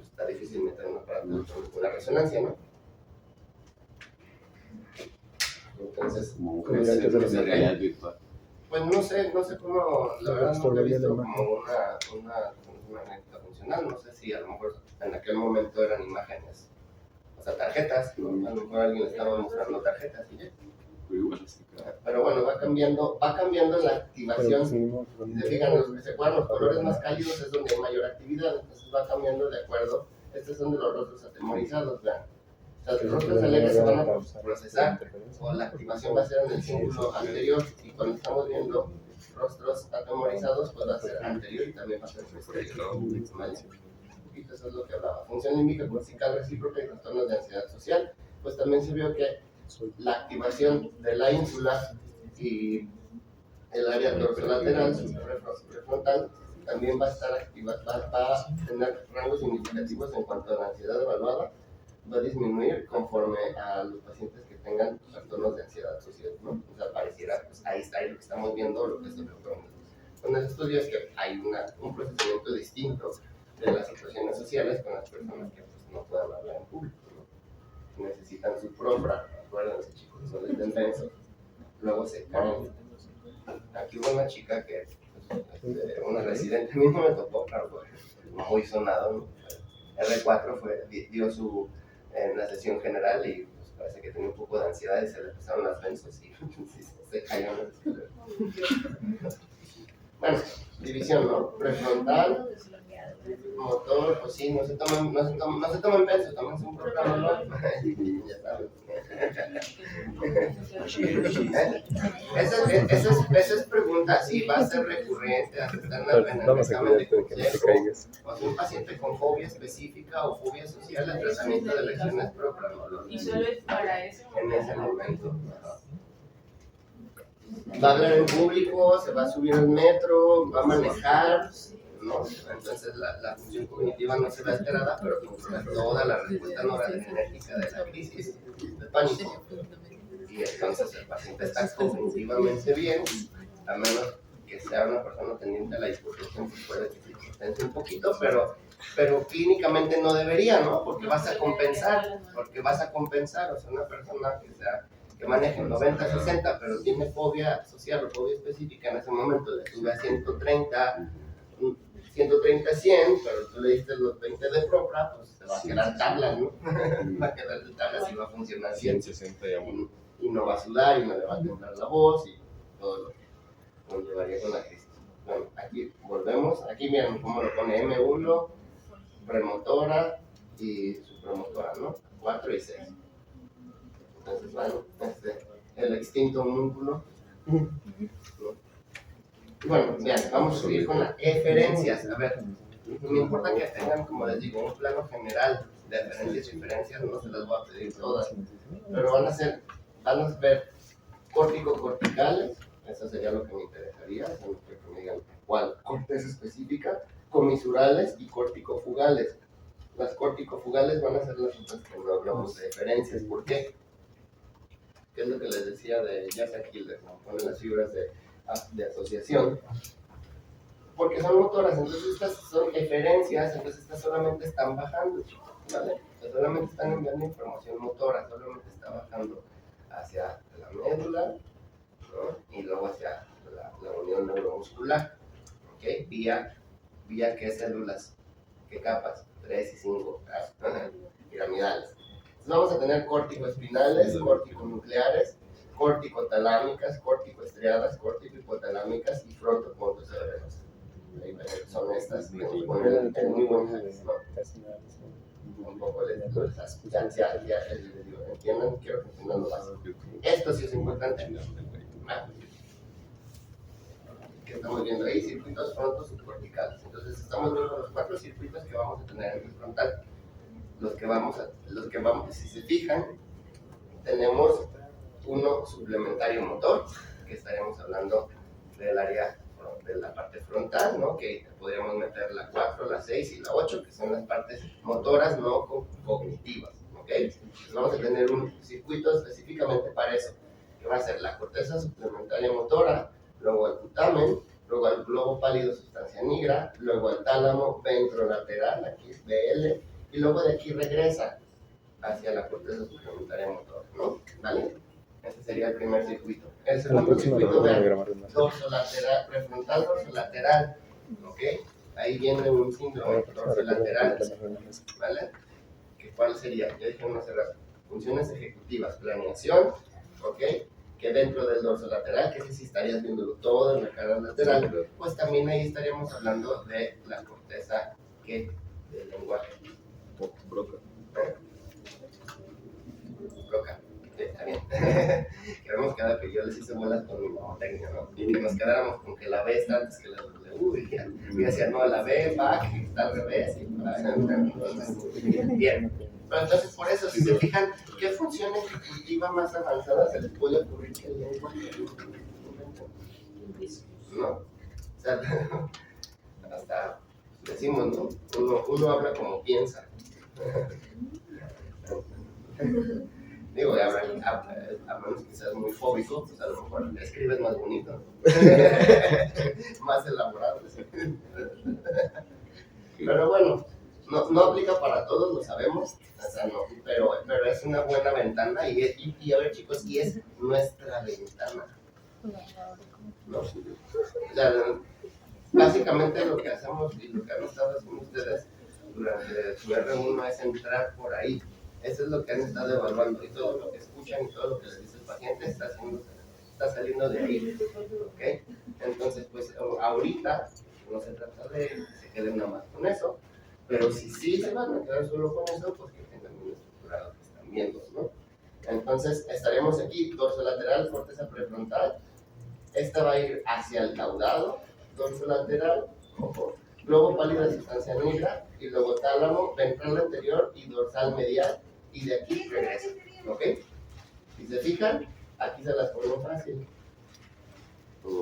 está difícil meter un aparato con la resonancia, ¿no? Entonces, una realidad virtual. pues no sé cómo, la verdad no lo he visto como una magnética funcional, no sé si a lo mejor en aquel momento eran imágenes, o sea, tarjetas, ¿no? A lo mejor alguien le estaba mostrando tarjetas y ya. Pero bueno, va cambiando la activación. Si se fijan, los que se acuerdan, los colores más cálidos es donde hay mayor actividad, entonces va cambiando de acuerdo. Estos son de los rostros atemorizados, vean. O sea, los rostros alegres se van a procesar, o la activación va a ser en el círculo anterior, y cuando estamos viendo rostros atemorizados, pues va a ser anterior y también va a ser posterior. ¿Vale? Un poquito eso es lo que hablaba. Función límbica cortical recíproca y trastornos de ansiedad social. Pues también se vio que la activación de la ínsula y el área dorsolateral prefrontal también va a estar activa, va a tener rangos significativos en cuanto a la ansiedad evaluada, va a disminuir conforme a los pacientes que tengan trastornos de ansiedad social, ¿no? O sea, pareciera, pues ahí está, ahí lo que estamos viendo, lo que estoy con el estudio es que hay un procesamiento distinto de las situaciones sociales con las personas que pues, no puedan hablar en público, ¿no? Necesitan su propia, acuérdense chicos, no les den denso, luego se caen. Aquí hubo una chica que, pues, una residente, a mí no me tocó, claro, fue muy sonado, ¿no? R4 dio su, en la sesión general y pues, parece que tenía un poco de ansiedad y se le pasaron las benzos y se cayó en las escaleras. Bueno, división, ¿no? Prefrontal, motor, pues sí, no se tomen peso, tómense un programa, ¿no? Ya saben. Esa es pregunta si va a ser recurrente, aceptarla en el examen de consejo, o si un paciente con fobia específica o fobia social, el tratamiento de lesiones propias. Y solo es para eso. En ese momento. Va a hablar en público, se va a subir al metro, va a manejar, ¿no? Entonces la función cognitiva no se ve alterada, pero controla toda la respuesta noradrenérgica de la crisis de pánico. Y entonces el paciente está cognitivamente bien, a menos que sea una persona tendiente a la hipotensión, pues puede que se hipotense un poquito, pero clínicamente no debería, ¿no? Porque vas a compensar, o sea, una persona que maneja 90-60, pero tiene fobia social o fobia específica, en ese momento le sube a 130, 100, pero tú le diste los 20 de propia, pues te va a quedar tablas, ¿no? Va a quedar de tablas y va a funcionar bien. 160 y no va a sudar y no le va a temblar la voz y todo lo que nos llevaría con la crisis. Bueno, aquí volvemos, aquí miren cómo lo pone M1, premotora y supramotora, ¿no? 4 y 6. Entonces, bueno, el extinto músculo. ¿No? Bueno, bien, vamos a seguir con las eferencias. A ver, me importa que tengan, como les digo, un plano general de referencias y diferencias, no se las voy a pedir todas, pero van a ver córtico-corticales, eso sería lo que me interesaría, no quiero que me digan cuál corteza específica, comisurales y córtico-fugales. Las córtico-fugales van a ser las otras que no hablamos de diferencias. ¿Por qué? ¿Qué es lo que les decía de Jacques Hilder? ¿No? Ponen las fibras de asociación. Porque son motoras, entonces estas son eferencias, entonces estas solamente están bajando, ¿vale? O sea, solamente están enviando información motora, solamente está bajando hacia la médula, ¿no? Y luego hacia la unión neuromuscular, ¿ok? Vía qué células, qué capas, 3 y 5, piramidales. Entonces vamos a tener córtico-espinales, córtico-nucleares, córtico-talámicas, córtico-estriadas, córtico-hipotalámicas y frontopontocerebrales. Son estas, muy buenas, ¿no? Un poco de ya les digo, quiero que entiendan lo básico. Esto sí es importante. Que estamos viendo ahí, circuitos frontos subcorticales. Entonces estamos viendo los 4 circuitos que vamos a tener en el frontal. Los que vamos, si se fijan, tenemos uno suplementario motor, que estaremos hablando del área de la parte frontal, ¿no? Que podríamos meter la 4, la 6 y la 8, que son las partes motoras no cognitivas, ¿ok? Entonces vamos a tener un circuito específicamente para eso, que va a ser la corteza suplementaria motora, luego el putamen, luego el globo pálido sustancia nigra, luego el tálamo ventrolateral, aquí es BL, y luego de aquí regresa hacia la corteza suplementaria motora, ¿no? ¿Vale? Ese sería el primer circuito. El segundo circuito, vean, dorsolateral, prefrontal dorsolateral, ¿ok? Ahí viene un síndrome dorsolateral, ¿vale? ¿Cuál sería? Ya dije hace rato, funciones ejecutivas, planeación, ¿ok? Que dentro del dorsolateral, que si estarías viéndolo todo en la cara lateral, pues también ahí estaríamos hablando de la corteza del lenguaje. Broca. Broca, sí, está bien. Que habíamos quedado que yo les hice bolas con mi mnemotecnia, ¿no? Y que nos quedáramos con que la B está antes que la W, y ya decía, no, la B va, que está al revés, y bien. Pero entonces, por eso, si se fijan, ¿qué función ejecutiva más avanzada se les puede ocurrir que el lenguaje? ¿No? O sea, hasta decimos, ¿no? Uno habla como piensa. Digo, a menos que seas muy fóbico, pues a lo mejor escribes más bonito, más elaborado. Pero bueno, no aplica para todos, lo sabemos, o sea, no, pero es una buena ventana y a ver, chicos, y es nuestra ventana, ¿no? O sea, básicamente lo que hacemos y lo que han estado haciendo ustedes durante su R1 es entrar por ahí. Eso es lo que han estado evaluando y todo lo que escuchan y todo lo que les dice el paciente está saliendo de ahí, ¿ok? Entonces, pues ahorita no se trata de que se queden nada más con eso, pero si sí se van a quedar solo con eso, pues que tengan bien estructurado lo que están viendo, ¿no? Entonces estaremos aquí, dorsolateral, corteza prefrontal, esta va a ir hacia el caudado, dorsolateral, ojo, globo pálido sustancia negra, y luego tálamo, ventral anterior y dorsal medial, y de aquí regresa, ¿ok? Si se fijan, aquí se las pongo fácil.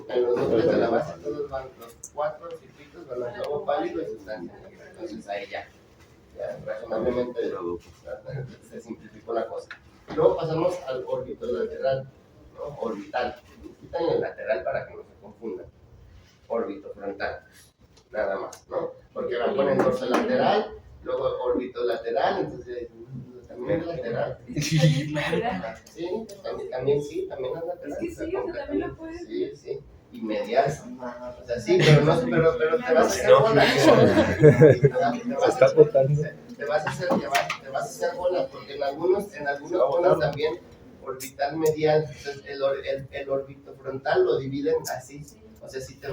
En los núcleos de la base todos van, los 4 circuitos van al globo pálido y sustancia negra, entonces ahí ya razonablemente se simplificó la cosa. Luego pasamos al orbitolateral, ¿no? Orbital, quitan el lateral para que no se confundan, orbitofrontal, nada más, ¿no? Porque la ponen dorsolateral, luego orbitolateral, entonces también es lateral. Sí, también sí, también es lateral. Es que sí, o sea, también lo puedes. Sí, y medial. O sea, sí, pero te vas a hacer bolas. Te vas a hacer bolas, porque en algunas zonas también orbital medial, entonces el orbitofrontal lo dividen así. O sea, si te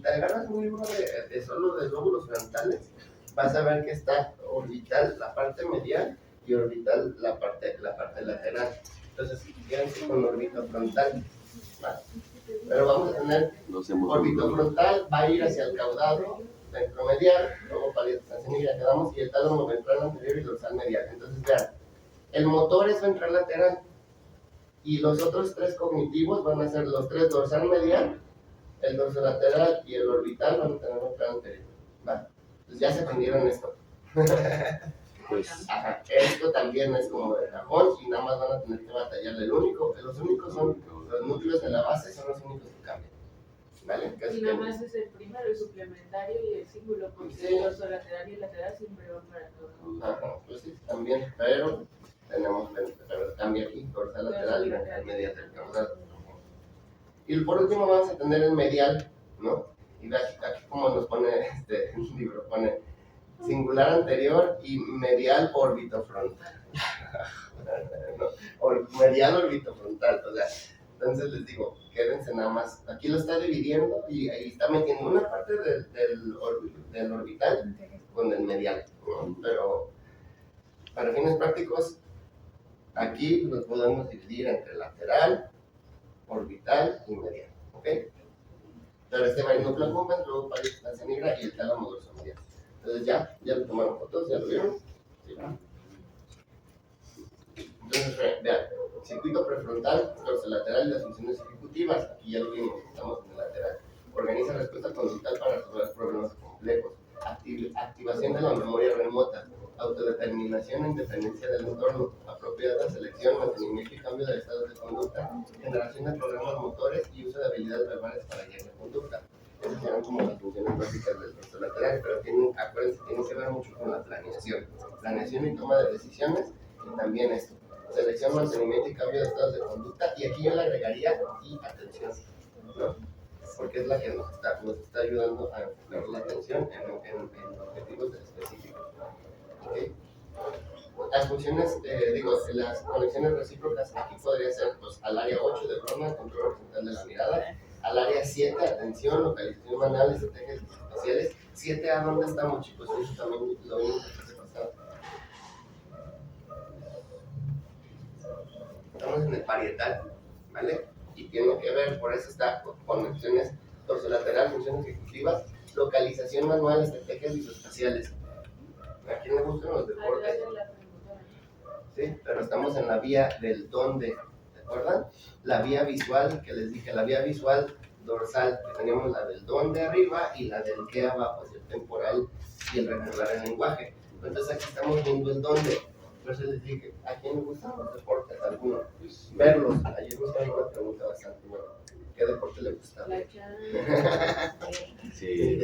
agarras un libro de solo de lóbulos frontales, vas a ver que está orbital la parte medial y orbital la parte lateral. Entonces, quédense con orbitofrontal. ¿Vale? Pero vamos a tener orbitofrontal, va a ir hacia el caudado ventromedial, luego pálido sustancia negra quedamos, y el tálamo ventral anterior y dorsal medial. Entonces, vean, el motor es ventral lateral y los otros 3 cognitivos van a ser los 3 dorsal medial, el dorsolateral y el orbital van a tener ventral anterior. ¿Vale? Entonces ya se aprendieron esto. Pues, ajá, esto también es como de cajón y nada más van a tener que batallarle. Los únicos son los núcleos de la base, son los únicos que cambian. ¿Vale? Y nada más es el primero, el suplementario y el símbolo, porque sí. el dorsolateral y el lateral siempre van para todos. Ajá, pues sí, también, pero cambia aquí, dorsolateral y ventral medial del caudal. Y por último vamos a tener el medial, ¿no? Y aquí como nos pone el libro, pone singular anterior y medial orbitofrontal. Medial orbitofrontal, o sea, entonces les digo, quédense nada más, aquí lo está dividiendo y ahí está metiendo una parte del orbital con el medial, ¿no? Pero para fines prácticos, Aquí los podemos dividir entre lateral, orbital y medial, ¿ok? Pero este va en núcleo accumbens, luego para distancia negra y el tálamo dorsomedial. Entonces ya lo tomaron fotos, ya lo vieron. Sí. Entonces, vean, circuito prefrontal, dorsolateral y las funciones ejecutivas. Aquí ya lo vimos, estamos en el lateral. Organiza respuesta conductual para resolver problemas complejos. Activación de la memoria remota. Autodeterminación e independencia del entorno. Apropiada selección, mantenimiento y cambio de estados de conducta. Generación de programas motores y uso de habilidades verbales para guiar la conducta. Esas serán como las funciones básicas del dorsolateral, pero acuérdense, tienen que ver mucho con la planeación. Planeación y toma de decisiones, y también esto. Selección, mantenimiento y cambio de estados de conducta, y aquí yo le agregaría y atención, ¿no? Porque es la que nos está ayudando a enfocar la atención en objetivos específicos. ¿Okay? Las funciones, las conexiones recíprocas, aquí podría ser pues, al área 8 de broma, control horizontal de la mirada, al área 7, atención, localización manual, estrategias espaciales. 7A, ¿dónde estamos, chicos? Eso también lo vimos la clase pasada. Estamos en el parietal, ¿vale? Y tiene que ver, por eso está conexiones dorsolateral, funciones ejecutivas, localización manual, estrategias visoespaciales. ¿A quién le gustan los deportes? Sí, pero estamos en la vía del dónde, ¿se acuerdan? La vía visual, que les dije, la vía visual dorsal, que teníamos la del dónde arriba y la del qué abajo, es el temporal y el recordar el lenguaje. Entonces aquí estamos viendo el dónde. Por eso les dije, ¿a quién le gustan los deportes? Algunos. Verlos. Ayer me estaba una pregunta bastante buena. ¿Qué deporte le gusta? Sí,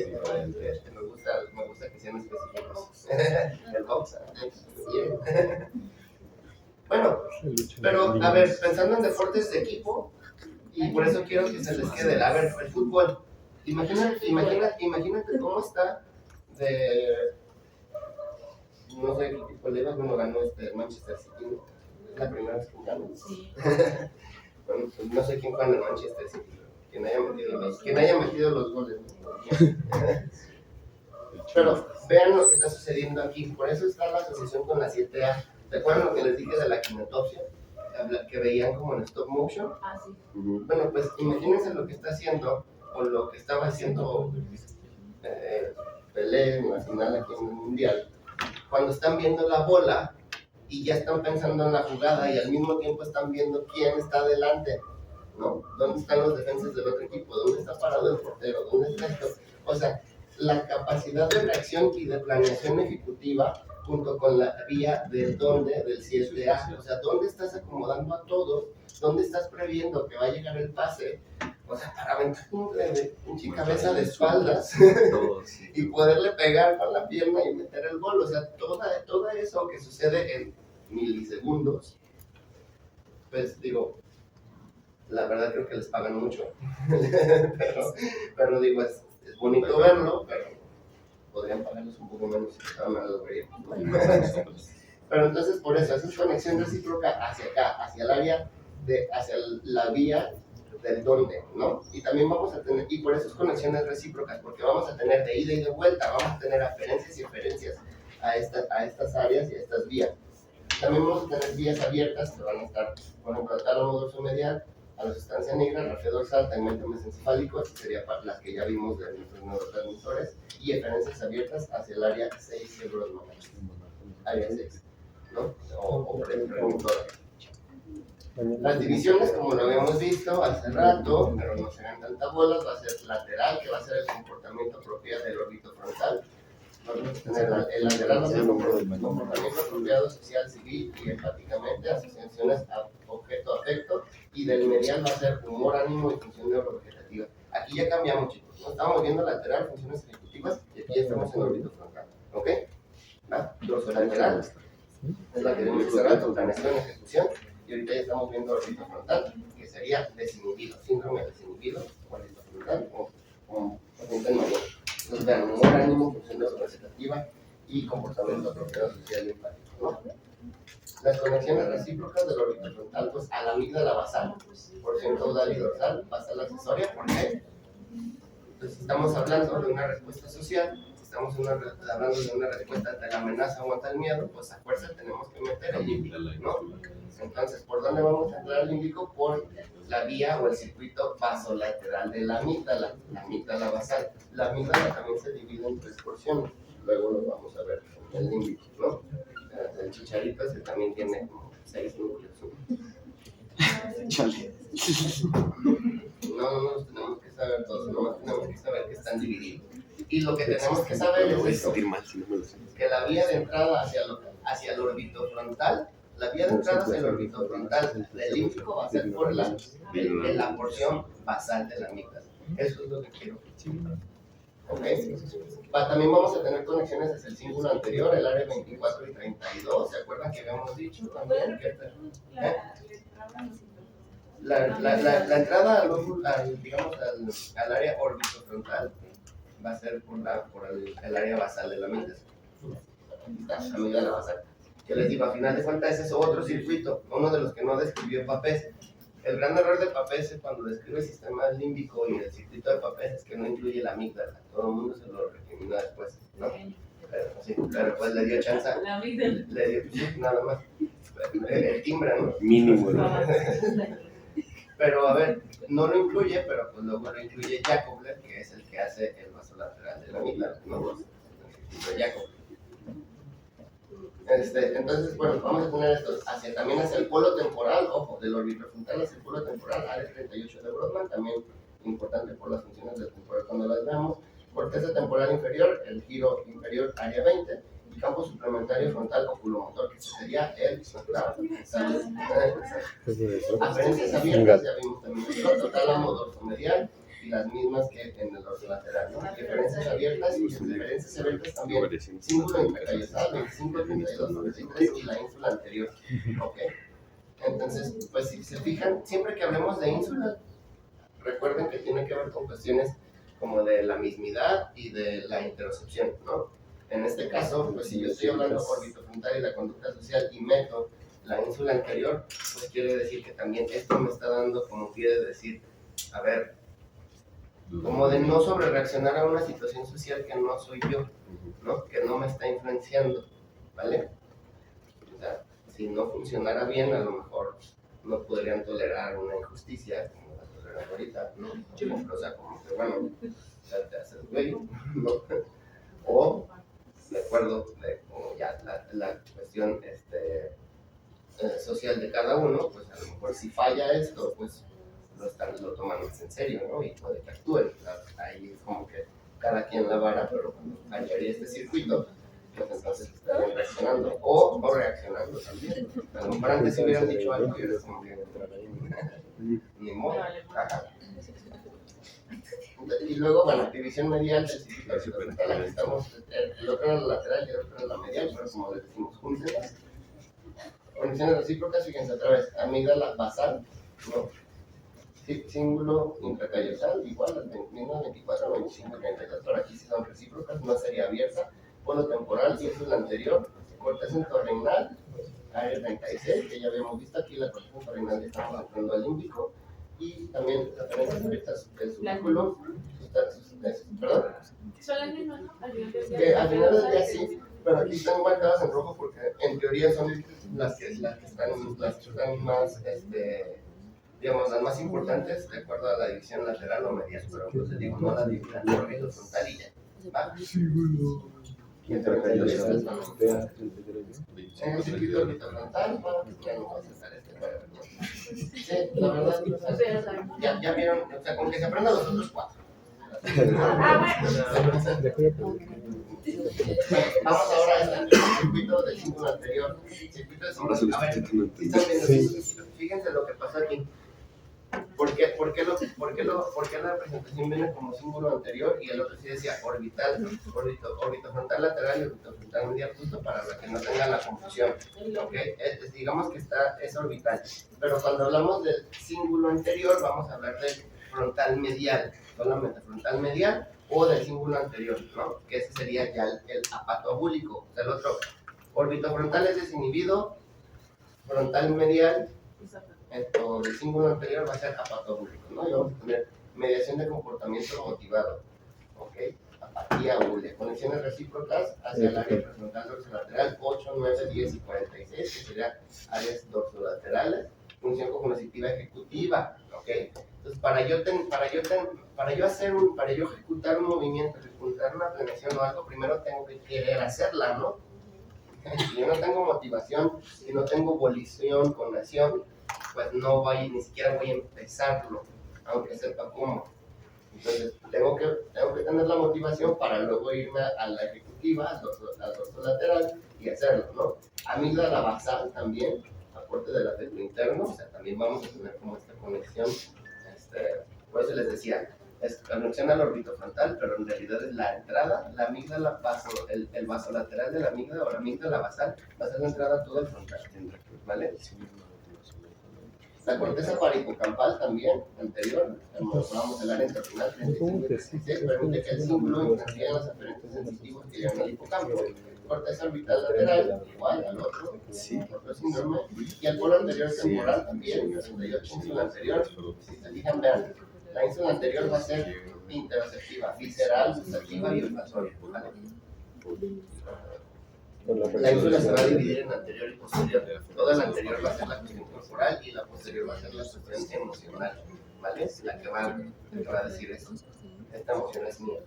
me gusta que sean específicos. El box. Bien. Bueno, pero a ver, pensando en deportes de equipo, y por eso quiero que se les quede, a ver, el fútbol. Imagínate cómo está de... No sé qué equipo le iba, bueno, ganó Manchester City, ¿no? Es la primera vez que ganó. Sí. Bueno, pues no sé quién juega en el Manchester City, quien haya metido los goles. Pero vean lo que está sucediendo aquí, por eso está la asociación con la 7A. ¿Se acuerdan lo que les dije de la kinetopsia? Que veían como en stop motion. Ah, sí. Bueno, pues imagínense lo que está haciendo, o lo que estaba haciendo Pelé en la final aquí en el Mundial. Cuando están viendo la bola y ya están pensando en la jugada y al mismo tiempo están viendo quién está adelante, ¿no? ¿Dónde están los defensas del otro equipo? ¿Dónde está parado el portero? ¿Dónde está esto? O sea, la capacidad de reacción y de planeación ejecutiva junto con la vía del dónde, del 7A. O sea, ¿dónde estás acomodando a todos? ¿Dónde estás previendo que va a llegar el pase? O sea, para aventar un cabeza de espaldas y poderle pegar con la pierna y meter el gol. O sea, todo eso que sucede en milisegundos, pues digo, la verdad creo que les pagan mucho. pero digo, es bonito verlo, pero podrían pagarles un poco menos si estaban mal lo verían. Pero entonces por eso, esa es conexión recíproca hacia acá, hacia el área, hacia la vía del dónde, ¿no? Y también vamos a tener, y por eso es conexiones recíprocas, porque vamos a tener de ida y de vuelta, vamos a tener aferencias y eferencias a estas áreas y a estas vías. También vamos a tener vías abiertas que van a estar, por ejemplo, al tálamo dorsomedial, a la sustancia negra, rafe dorsal, tegmento mesencefálico, estas serían las que ya vimos de nuestros neurotransmisores, y eferencias abiertas hacia el área 6 de Brodmann, área 6, ¿no? O premotora. Las divisiones, como lo habíamos visto hace rato, pero no serán tantas bolas, va a ser lateral, que va a ser el comportamiento apropiado del órbito frontal. Vamos a tener el lateral, va a ser comportamiento apropiado social, civil y empáticamente, asociaciones a objeto-afecto, y del medial va a ser humor, ánimo y función neurovegetativa. Aquí ya cambiamos, chicos, ¿no? Estamos viendo lateral, funciones ejecutivas, y aquí ya estamos en órbito frontal, ¿ok? ¿Va? Dorsolateral, es la que vimos hace rato, planeación, ejecución. Y ahorita ya estamos viendo órbito frontal, que sería desinhibido, síndrome desinhibido, órbito frontal o paciente mayor. Entonces vean, humor, ánimo, función neurovegetativa y comportamiento apropiado social y empático, ¿no? Las conexiones recíprocas del órbito frontal, pues a la amígdala basal, porción caudal y dorsal, basal accesoria. ¿Por qué? Entonces estamos hablando de una respuesta social. Estamos hablando de una respuesta ante la amenaza o ante el miedo, pues a fuerza tenemos que meter allí, ¿no? Entonces, ¿por dónde vamos a entrar al límbico? Por la vía o el circuito vasolateral de la amígdala basal. La amígdala también se divide en 3 porciones, luego lo vamos a ver en el límbico, ¿no? El chicharito ese también tiene como 6 núcleos. Chale. No tenemos que saber todos, no tenemos que saber que están divididos. Y lo que tenemos que saber es esto, que la vía de entrada hacia el orbitofrontal, del límbico va a ser por la porción basal de la amígdala. Eso es lo que quiero. Okay. También vamos a tener conexiones hacia el cíngulo anterior, el área 24 y 32. ¿Se acuerdan que habíamos dicho también? La entrada al área orbitofrontal va a ser por el área basal de la amígdala. La amígdala basal. Yo les digo, a final de cuentas, ese es otro circuito, uno de los que no describió Papez. El gran error de Papez cuando describe el sistema límbico y el circuito de Papez es que no incluye la amígdala. Todo el mundo se lo recrimina después, ¿no? Pero pues le dio chance. La amígdala. Le dio, sí, nada más. El timbre, ¿no? Mínimo, ¿no? Pero a ver, no lo incluye, pero pues luego lo incluye Jacobler, que es el que hace el vasolateral de la amígdala, ¿no? El circuito de Jacobler. Entonces, bueno, vamos a poner esto también hacia el polo temporal, ojo, del orbitofrontal hacia el polo temporal, área 38 de Brodmann, también importante por las funciones del temporal cuando las veamos. Corteza temporal inferior, el giro inferior, área 20, y campo suplementario frontal oculomotor, que sería el aferencias abiertas, ya vimos también el tálamo dorsomedial, y las mismas que en el dorsolateral, ¿no? Diferencias abiertas y diferencias abiertas también, cíngulo intercallosal, 25, 32, 93 y la ínsula anterior, ¿ok? Entonces, pues si se fijan, siempre que hablemos de ínsula, recuerden que tiene que ver con cuestiones como de la mismidad y de la interocepción, ¿no? En este caso, pues si yo estoy hablando orbitofrontal y la conducta social y meto la ínsula anterior, pues quiere decir que también esto me está dando como quiere decir, a ver, como de no sobrereaccionar a una situación social que no soy yo, ¿no? Que no me está influenciando, ¿vale? O sea, si no funcionara bien, a lo mejor no podrían tolerar una injusticia, como la toleran ahorita, ¿no? O sea, como que, bueno, ya te haces güey, ¿no? O, de acuerdo, como ya la cuestión social de cada uno, pues a lo mejor si falla esto, pues lo toman más en serio, ¿no? Y puede que actúen. Ahí es como que cada quien la vara, pero cuando fallaría este circuito, pues entonces estarían reaccionando o no reaccionando también. A lo mejor antes si hubieran dicho algo y ahora es como que ni modo. Ajá. Y luego, bueno, división medial del circuito orbitofrontal, aquí estamos, el otro en la lateral y el otro en la medial, pero como le decimos, júntenlas. Conexiones recíprocas, fíjense otra vez, amígdala basal, ¿no? Cíngulo intracallosal, igual, las 24, 25, 32, pero aquí sí son recíprocas, no sería abierta. Polo temporal, ínsula anterior, corteza entorrenal, área 36, que ya habíamos visto aquí, la corteza entorrenal ya estamos entrando al límbico, y también las referencias abiertas del subcúmulo, perdón. Son las mismas, ¿no? Al final del Que al final del día sí, pero aquí están marcadas en rojo porque en teoría son las que están más, digamos, las más importantes de acuerdo a la división lateral o medial, pero entonces digo, no la división horizontal y ya, ¿va? Y entonces en el circuito orbitofrontal, bueno, ya no vamos a estar sí, la verdad, o sea, ya vieron, o sea, con que se aprendan los otros 4. Vamos ahora al circuito del cíngulo anterior. Circuito del cíngulo. A ver, fíjense lo que pasa aquí. ¿Por qué la presentación viene como símbolo anterior y el otro sí decía orbital, orbitofrontal lateral y orbitofrontal medial, justo para que no tengan la confusión? ¿Okay? Digamos que es orbital, pero cuando hablamos del símbolo anterior vamos a hablar del frontal medial, solamente frontal medial o del símbolo anterior, ¿no? Que ese sería ya el apatobúlico, o sea, el otro. Orbitofrontal es desinhibido, frontal medial o del símbolo anterior va a ser apatobúlico, ¿no? Y vamos a tener mediación de comportamiento motivado, ¿ok? apatía o de conexiones recíprocas hacia el área prefrontal dorsolateral 8, 9, 10 y 46, que serían áreas dorsolaterales, función cognitiva ejecutiva, ¿ok? Entonces, para yo ejecutar un movimiento, ejecutar una planeación o algo, primero tengo que querer hacerla, ¿no? Si yo no tengo motivación, si no tengo volición con acción, pues ni siquiera voy a empezarlo, aunque sepa cómo. Entonces, tengo que tener la motivación para luego irme a la ejecutiva, al dorsolateral y hacerlo, ¿no? Amígdala basal también, aporte del afecto interno, o sea, también vamos a tener como esta conexión, por eso les decía, es conexión al orbitofrontal, pero en realidad es la entrada, la amígdala el vasolateral de la amígdala o la amígdala basal va a ser la entrada a todo el frontal, ¿vale? La corteza parihipocampal también, anterior, vamos el área interrenal 35-36, permite que el símbolo influya en los aferentes sensitivos que llevan al hipocampo. Corteza orbital lateral, igual al otro síndrome, y el polo anterior temporal también, 68, ínsula anterior, si se fijan, vean, la ínsula anterior va a ser interoceptiva, visceral, gustativa y olfatoria, ¿vale? La ínsula se va a dividir en anterior y posterior. Toda la anterior va a ser la cuestión corporal y la posterior va a ser la cuestión emocional, ¿vale? La que va a decir eso. Esta emoción es mía.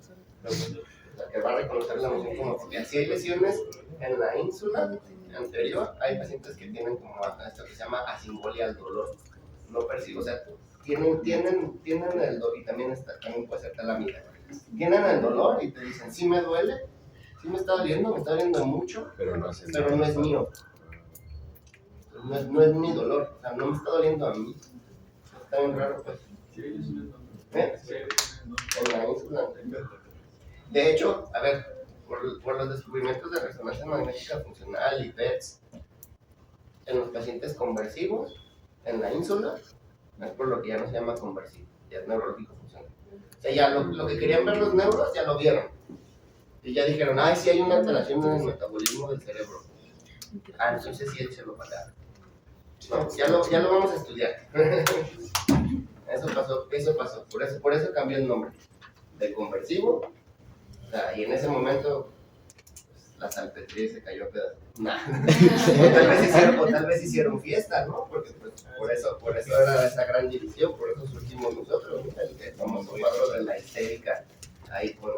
La que va a reconocer la emoción como propia. Si hay lesiones en la ínsula anterior, hay pacientes que tienen como esto que se llama asimbolia al dolor. No percibo, o sea, tienen el dolor y también puede ser talámica. Tienen el dolor y te dicen, sí me duele, sí me está doliendo mucho, pero no es mío. No es mi dolor, o sea, no me está doliendo a mí. Está bien raro, pues. En la ínsula anterior. De hecho, a ver, por los descubrimientos de resonancia magnética funcional y PETs, en los pacientes conversivos, en la ínsula, es por lo que ya no se llama conversivo, ya es neurológico funcional. O sea, ya lo que querían ver los neuros, ya lo vieron. Y ya dijeron, ay, sí hay una alteración en el metabolismo del cerebro. Ah, entonces sí, échelo para acá. No, ya lo vamos a estudiar. Eso pasó. Por eso cambió el nombre. De conversivo. O sea, y en ese momento, pues, la salpetría se cayó a pedazos. Nah. o tal vez hicieron fiesta, ¿no? Porque pues, por eso era esa gran división, por eso surgimos nosotros, ¿no? El famoso cuadro de la histérica, ahí con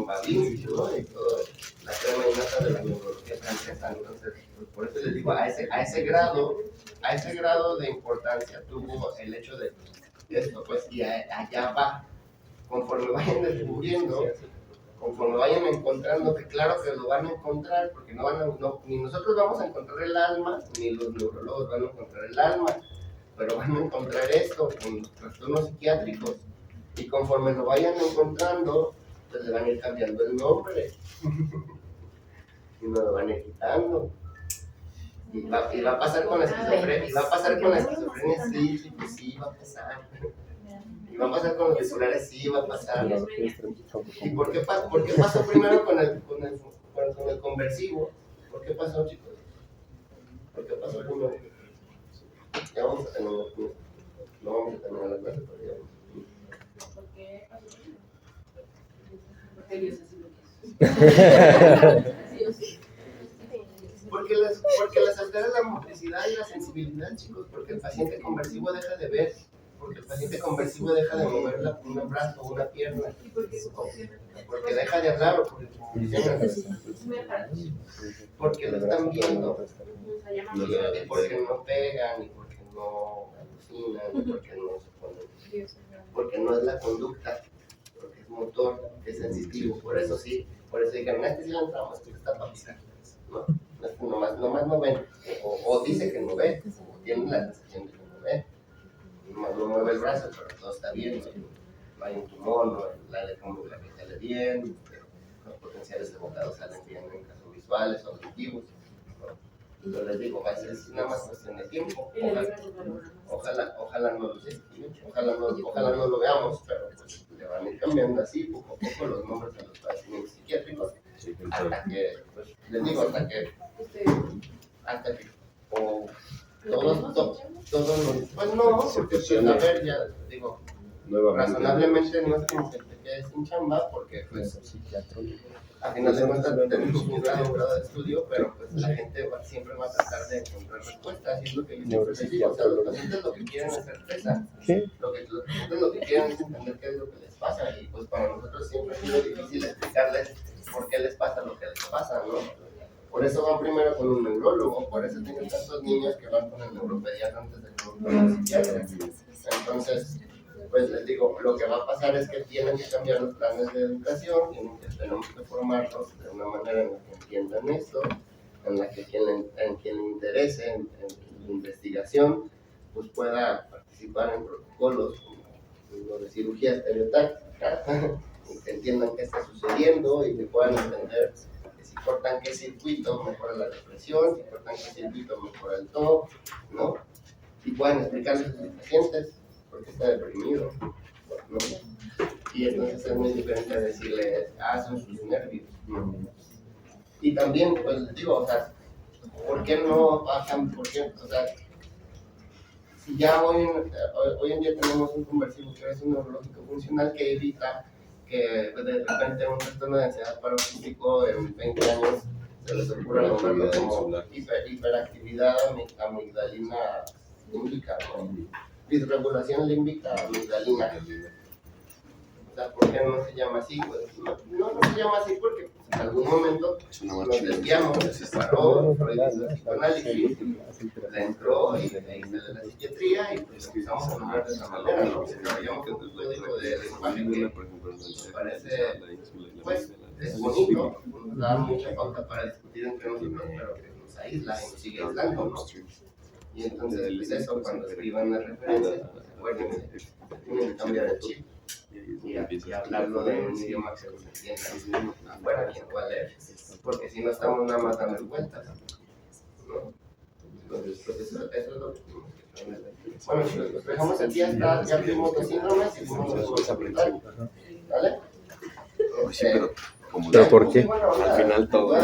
Babin, ¿no? Y todo, la crema innata de la neurología francesa. Entonces, pues, por eso les digo, a ese grado de importancia tuvo el hecho de esto, pues, y allá va, conforme vayan descubriendo, conforme vayan encontrando, que claro que lo van a encontrar, porque ni nosotros vamos a encontrar el alma, ni los neurólogos van a encontrar el alma, pero van a encontrar esto con trastornos psiquiátricos, y conforme lo vayan encontrando, pues le van a ir cambiando el nombre, y nos lo van a ir quitando. Y va a pasar con la esquizofrenia, sí, pues sí, va a pasar. Y va a pasar con los bipolares, sí, va a pasar. ¿Y por qué pasó primero con el conversivo? ¿Por qué pasó, chicos? ¿Por qué pasó primero? Ya vamos a terminar la clase. No vamos a terminar la clase, pero ya vamos. ¿Por qué pasó primero? Porque Dios así lo quiso. Porque les altera la motricidad y la sensibilidad, chicos, porque el paciente conversivo deja de ver, porque el paciente conversivo deja de mover un brazo o una pierna, porque deja de hablar o porque lo están viendo, y porque no pegan, y porque no alucinan, y porque no se ponen, porque no es la conducta, porque es motor, es sensitivo, por eso dijeron, este sí lo entramos, este está para pisar, ¿no? Nomás no ven, o dice que no ve, o tiene la sensación de que no ve, nomás no mueve el brazo, pero todo está bien, no hay un tumor, no, la electromografía sale bien, los potenciales evocados salen bien en casos visuales o auditivos, ¿no? Yo les digo, es nada más cuestión de tiempo, ojalá no lo veamos, pero pues le van a ir cambiando así poco a poco los nombres de los padecimientos psiquiátricos, hasta que, pues, les digo, hasta que o todos los, pues no, porque pues, a ver, ya digo, Nuevamente. razonablemente no es como que te quedes sin chamba, porque pues a final de cuentas tenemos un grado de estudio, pero pues la gente siempre va a tratar de encontrar respuestas, y es lo que yo siempre les digo, o sea, los pacientes lo que quieren es certeza, los pacientes lo que quieren es entender qué es lo que les pasa, y pues para nosotros siempre es muy difícil explicarles por qué les pasa lo que les pasa, ¿no? Por eso van primero con un neurólogo, por eso tienen tantos niños que van con el neuropediatra antes de que van con el psiquiatra. Entonces, pues les digo, lo que va a pasar es que tienen que cambiar los planes de educación, tenemos que formarlos de una manera en la que entiendan esto, en la que quien le interese en la investigación, pues pueda participar en protocolos como lo de cirugía estereotáctica, y que entiendan qué está sucediendo y que puedan entender que si cortan qué circuito mejora la depresión, si cortan qué circuito mejora el TOC, ¿no? Y puedan explicarles a sus pacientes por qué está deprimido, ¿no? Y entonces es muy diferente a decirle, son sus nervios, ¿no? Y también, pues les digo, o sea, ¿por qué no bajan? ¿Por qué? O sea, si ya hoy en día tenemos un conversivo que es un neurológico funcional que evita que de repente un trastorno de ansiedad paroxístico en 20 años se les ocurra nombrarlo como hiperactividad amigdalina límbica, ¿no? Disregulación límbica amigdalina. O sea, ¿por qué no se llama así? Pues no se llama así porque pues, en algún momento nos desviamos, se separó, el psicoanálisis, le entró y se de la psiquiatría y pues empezamos a hablar de esa manera, ¿no? Desarrollamos un código de lenguaje que parece, pues, es bonito, nos da mucha pauta para discutir entre nosotros, pero que nos aísla y nos sigue aislando, ¿no? Y entonces, pues eso, cuando escriban las referencias, pues acuérdense, tienen que cambiar el chip y hablarlo de un idioma que se entienda afuera, quien pueda leer, porque si no estamos nada más dando vueltas, ¿no? Entonces, pues eso es lo que tenemos que aprender. Bueno, chicos, pues dejamos aquí hasta, ya vimos los síndromes y vimos los subgrupos, ¿vale? Sí, pero como ¿Pero por qué? al final todo.